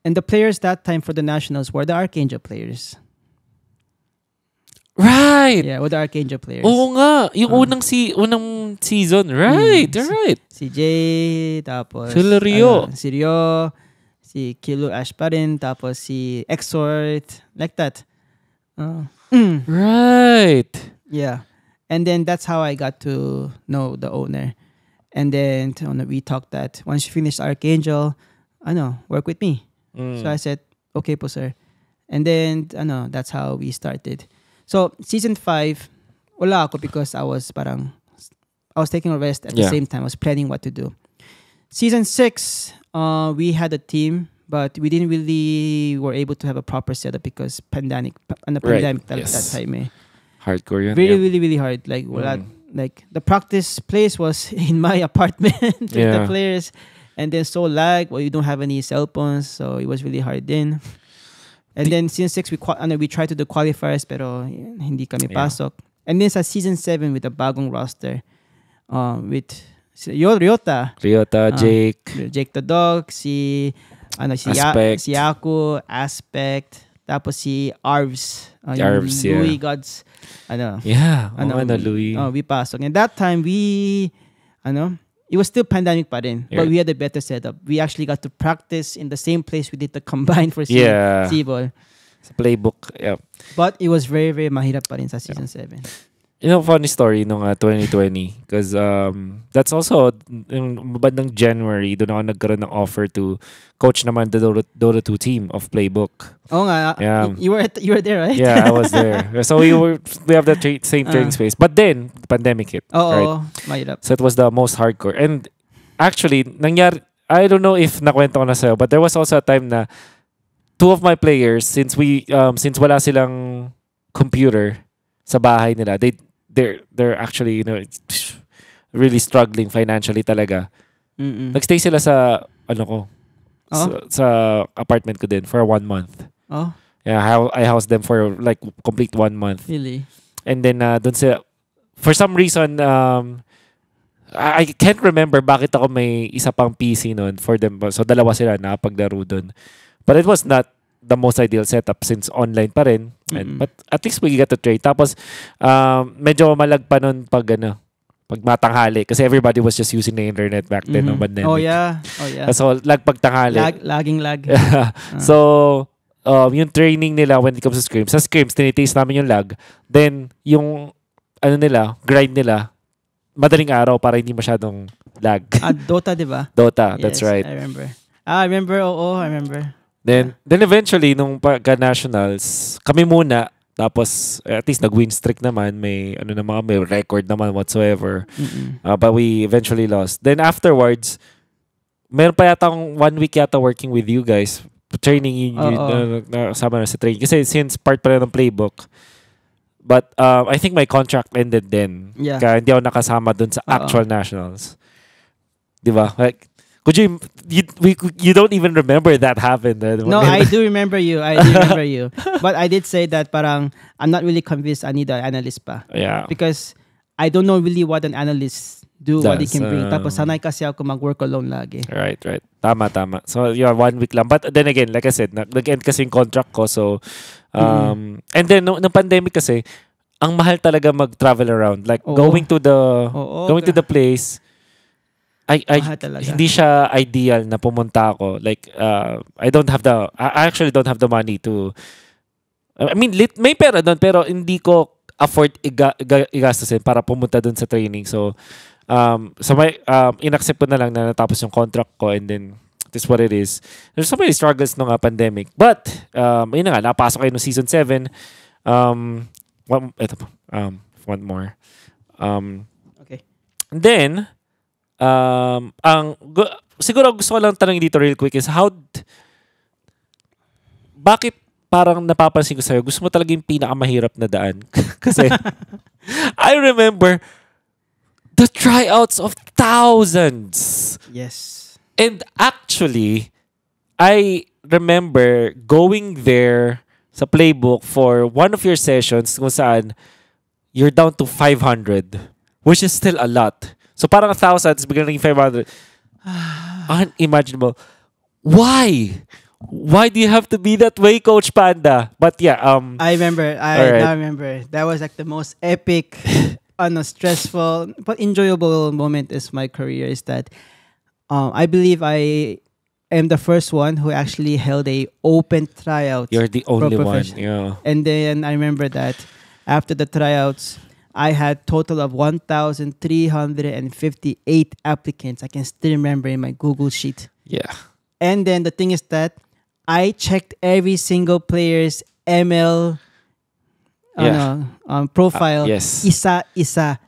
the players that time for the Nationals were the Archangel players. Right. Yeah, were the Archangel players. Oo nga, yung unang season. Right, right. Si Jay, tapos si Rio. Si Rio, si Kilo Ash pa rin, tapos si Exort, like that. Right. Yeah. And then that's how I got to know the owner. And then we talked that once you finish Archangel, work with me. So I said, okay po sir. And then that's how we started. So season 5, wala ako because I was taking a rest at the same time. I was planning what to do. Season 6, we had a team, but we didn't really were able to have a proper setup because pandemic that time eh. Hardcore yun. Really, really hard. Like like the practice place was in my apartment with the players, and then so you don't have any cell phones, so it was really hard then. And then season 6 we tried to do qualifiers pero hindi kami pasok. And then sa season 7 with a bagong roster, with Ryota, Jake the Dog, si Yaku, Aspect, tapos si Arvs, Louis Gods, Louis. We pasok. And that time it was still pandemic pa rin, but we had a better setup. We actually got to practice in the same place we did the combine for C-Ball. Sa playbook, But it was very, very mahirap pa rin sa season 7. Funny story nung 2020 because that's also yung bandang January doon ako nagkaroon ng offer to coach naman the Dota 2 team of Playbook. Oh nga, you were there, right? Yeah, I was there. So we have that same training space. But then the pandemic hit. Right? Mahirap. So it was the most hardcore. And actually, nangyari, I don't know if nakwento ko na sa'yo, but there was also a time na 2 of my players, since wala silang computer sa bahay nila, they're actually really struggling financially talaga. Nagstay sila sa sa apartment ko din for 1 month. Yeah, I housed them for like complete 1 month. Really? And then dun sila, for some reason I can't remember bakit ako may isa pang PC noon for them. So dalawa sila nakapaglaro doon. But it was not the most ideal setup since online pa rin. But at least we got to trade. Tapos medyo malag pa noon pag matanghali kasi everybody was just using the internet back then. No, Oh yeah. So lag pag tanghali. Lagging. So yung training nila when it comes to scrims. Sa scrims, tinitaste namin yung lag. Then, yung grind nila, madaling araw para hindi masyadong lag. Dota, di ba? Dota, that's right. I remember. I remember. Then eventually, nung pagka-nationals, kami muna, tapos at least nag-win streak naman, may record naman whatsoever. But we eventually lost. Then afterwards, meron pa yata 1 week yata working with you guys. Training sama na sa training. Kasi since part pa rin ng playbook. But I think my contract ended then. Yeah. Kaya hindi ako nakasama dun sa actual nationals. Diba? Like, you don't even remember that happened. No, I do remember you. But I did say that parang I'm not really convinced I need an analyst pa. Yeah. Because I don't know really what an analyst do, what he can bring. Tapos sanay kasi ako mag-work alone lagi. Right. Tama. So, 1 week lang. But then again, like I said, nag-end kasi yung contract ko. So, and then, nung pandemic kasi, ang mahal talaga mag-travel around. Like, going to the place, hindi siya ideal na pumunta ako. Like, I actually don't have the money to, I mean, may pera doon, pero hindi ko afford igastusin para pumunta doon sa training. So inaccept ko na lang na natapos yung contract ko, and then this is what it is. There's so many struggles nung pandemic. But, yun na nga, napasok kayo no season 7. One more. Okay. And then, siguro gusto ko lang tanongin dito real quick is bakit parang napapansin ko sa'yo, gusto mo talaga yung pinakamahirap na daan? Kasi, I remember the tryouts of thousands. Yes. And actually, I remember going there sa playbook for one of your sessions kung saan you're down to 500, which is still a lot. So parang 1,000, biglang naging 500. Unimaginable. Why? Why do you have to be that way, Coach Panda? But yeah, I remember. I remember. That was like the most epic, stressful but enjoyable moment is my career. Is that I believe I am the first one who actually held a open tryout. You're the only one. Yeah. And then I remember that after the tryouts, I had total of 1,358 applicants. I can still remember in my Google sheet. Yeah. And then the thing is that I checked every single player's ML profile. Yes. Isa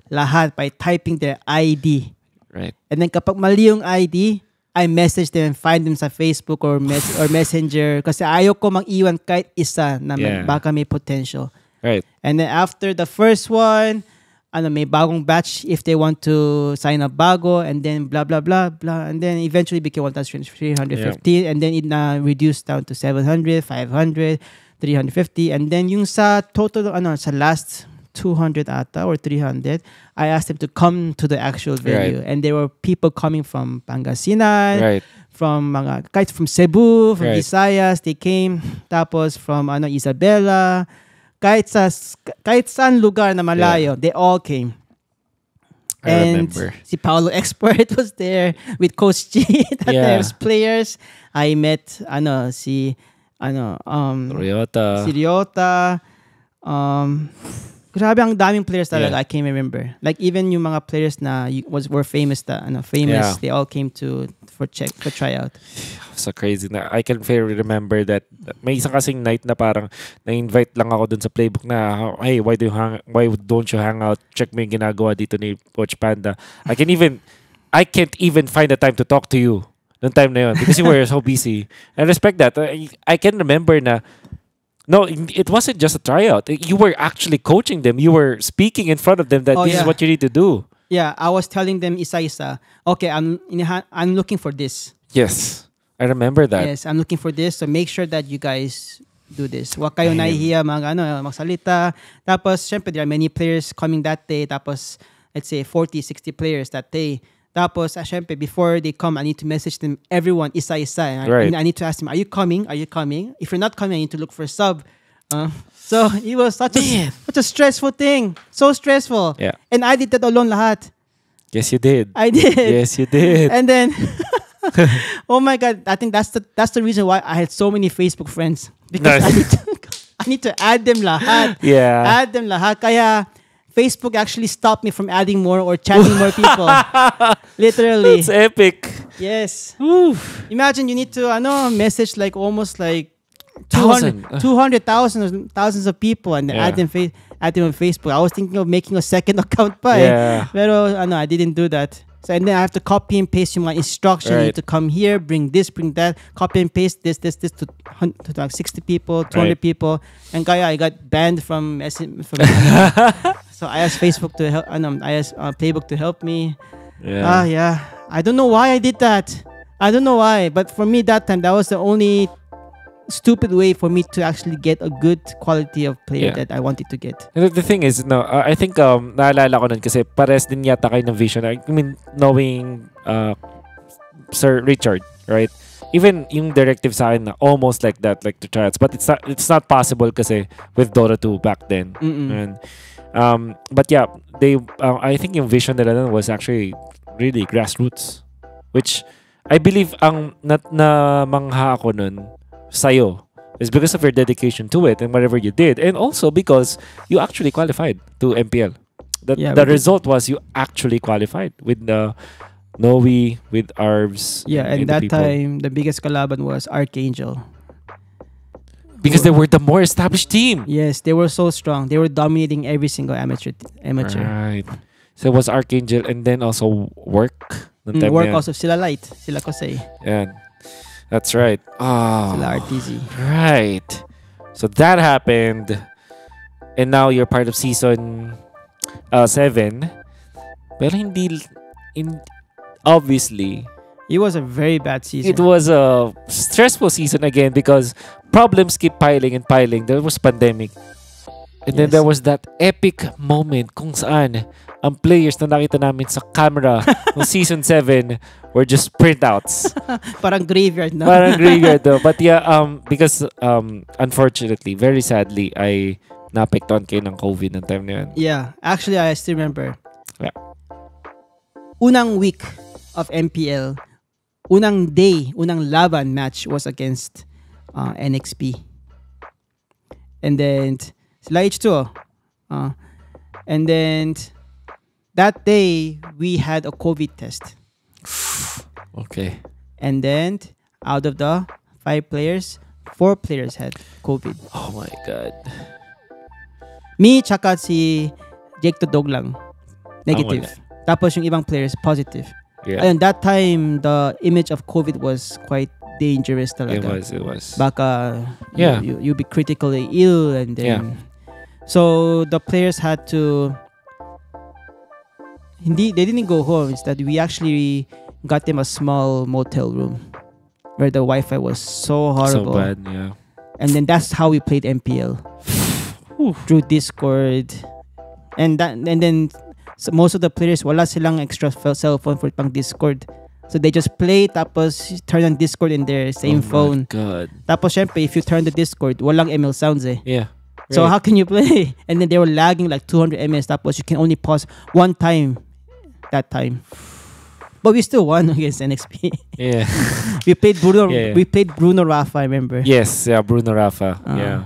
lahat by typing their ID. Right. And then kapag mali yung ID, I message them and find them sa Facebook or Messenger kasi ayoko mag-iwan kahit isa na baka may potential. Right. And then after the first one, may bagong batch if they want to sign up bago, and then blah blah blah blah, and then eventually became 1,350, and then it reduced down to 700, 500, 350, and then yung sa total sa last 200 ata or 300, I asked them to come to the actual venue, and there were people coming from Pangasinan, from kahit from Cebu, from Visayas, they came, tapos from Isabela. Kahit saan lugar na malayo, they all came. I remember. Si Paolo Expert was there with Coach G. There's players. I met Ryota. Grabe ang daming players talaga. I can't remember. Like even yung mga players na were famous they all came for tryout. So crazy na. I can very remember that. May isang kasing night na parang na-invite lang ako dun sa playbook na, hey, why don't you hang out? Check mo yung ginagawa dito ni Coach Panda. I can't even find the time to talk to you noong time na yun because you were so busy. I respect that. I can remember na no, it wasn't just a tryout. You were actually coaching them. You were speaking in front of them that this is what you need to do. Yeah, I was telling them isa-isa, okay, I'm looking for this. Yes. I remember that. Yes, I'm looking for this. So make sure that you guys do this. Huwag kayo nahihiya magsalita. Tapos, syempre, there are many players coming that day. Tapos, let's say 40, 60 players that day. Tapos, syempre, before they come, I need to message them, everyone, isa-isa. And I need to ask them, are you coming? Are you coming? If you're not coming, I need to look for a sub. So, it was such a stressful thing. So stressful. Yeah. And I did that alone lahat. Yes, you did. I did. Yes, you did. And then, oh my God, I think that's the reason why I had so many Facebook friends. Because I need to add them lahat. Yeah. Add them lahat. Kaya, Facebook actually stopped me from adding more or chatting more people. Literally. It's epic. Yes. Oof. Imagine you need to message like almost like 200,000 thousands of people and add them on Facebook. I was thinking of making a second account pa. Yeah. Pero I didn't do that. So and then I have to copy and paste my instruction. You need to come here, bring this, bring that, copy and paste this to like 60 people, 200 people. And kaya I got banned from so I asked Facebook to help. I asked Playbook to help me. Yeah. I don't know why I did that. I don't know why, but for me that time that was the only stupid way for me to actually get a good quality of player that I wanted to get. The thing is, I think naalala ko nun kasi pares din yata kayo ng vision. I mean, knowing Sir Richard, right? Even yung directive sa akin na almost like that, like the tryouts, but it's not possible kasi with Dota 2 back then. And, but yeah, I think yung vision nila nun was actually really grassroots, which I believe ang na mangha ako nun sa'yo is because of your dedication to it and whatever you did, and also because you actually qualified to MPL. The result was you actually qualified with the Noe, with Arvs. Yeah, and that time the biggest kalaban was Archangel. Because they were the more established team. Yes, they were so strong. They were dominating every single amateur. Right. So it was Archangel and then also Work. Work also sila Light, sila Kosei. Yeah. That's right. Oh, sila RTZ. Right. So that happened. And now you're part of season 7. Pero obviously, it was a very bad season. It was a stressful season again because problems keep piling and piling. There was pandemic. And then there was that epic moment kung saan ang players na nakita namin sa camera ng season 7 were just printouts. Parang graveyard, no? Parang graveyard, no? But yeah, because unfortunately, very sadly, I naapektuhan kayo ng COVID ng time na yun. Yeah, actually, I still remember. Yeah. Unang week of MPL, unang laban match was against NXP. And then, sila H2. And then, that day, we had a COVID test. Okay. And then, out of the 5 players, 4 players had COVID. Oh my God. Me, tsaka si Jake Todog lang. Negative. Tapos yung ibang players, positive. Yeah. And that time, the image of COVID was quite dangerous talaga. It was. Baka you be critically ill and then... So, the players had to... They didn't go home. Instead, we actually got them a small motel room where the Wi-Fi was so horrible. So bad, yeah. And then that's how we played MPL. Through Discord. And then so most of the players, wala silang extra cell phone for pang Discord. So they just play, tapos turn on Discord in their same phone. Oh my God. Tapos syempre, if you turn the Discord, walang ML sounds eh. Yeah. So how can you play? And then they were lagging like 200 ms. Tapos you can only pause one time that time. But we still won against NXP. Yeah. We played Bruno. We played Bruno Rafa, I remember. Yes, yeah, Bruno Rafa. Yeah.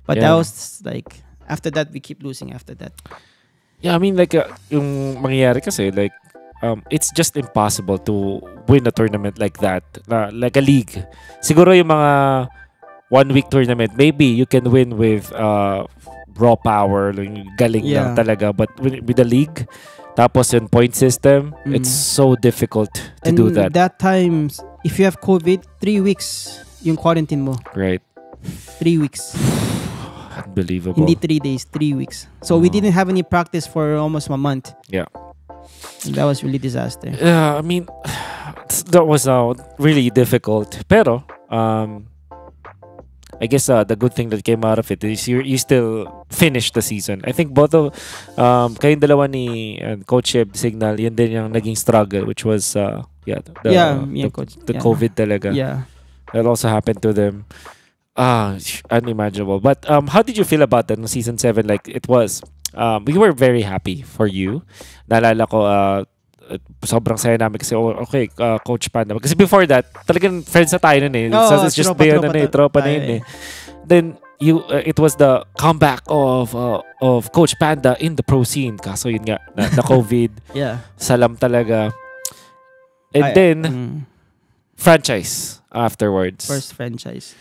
But that was like after that we keep losing after that. Yeah, I mean like yung mangyayari kasi like it's just impossible to win a tournament like that. Like a league. Siguro yung mga 1 week tournament, maybe you can win with raw power, galing lang talaga, but with the league, tapos yung point system, it's so difficult to do that. That time, if you have COVID, 3 weeks yung quarantine mo. Right. 3 weeks. Unbelievable. Hindi 3 days, 3 weeks. So we didn't have any practice for almost a month. Yeah. And that was really disaster. Yeah, I mean, that was really difficult. Pero, I guess the good thing that came out of it is you still finished the season. I think both of kayong dalawa ni Coach Eb Signal, yun din yung naging struggle, which was Coach. The COVID talaga. Yeah. That also happened to them. Unimaginable. But how did you feel about that in season 7? Like it was, we were very happy for you. Naalala ko, sobrang saya namin kasi okay, Coach Panda. Kasi before that, talagang friends na tayo nun eh. So it's just tropa na yun eh. Then it was the comeback of Coach Panda in the pro scene. Kaso yun nga, na COVID. Yeah. Salam talaga. And then franchise afterwards. First franchise.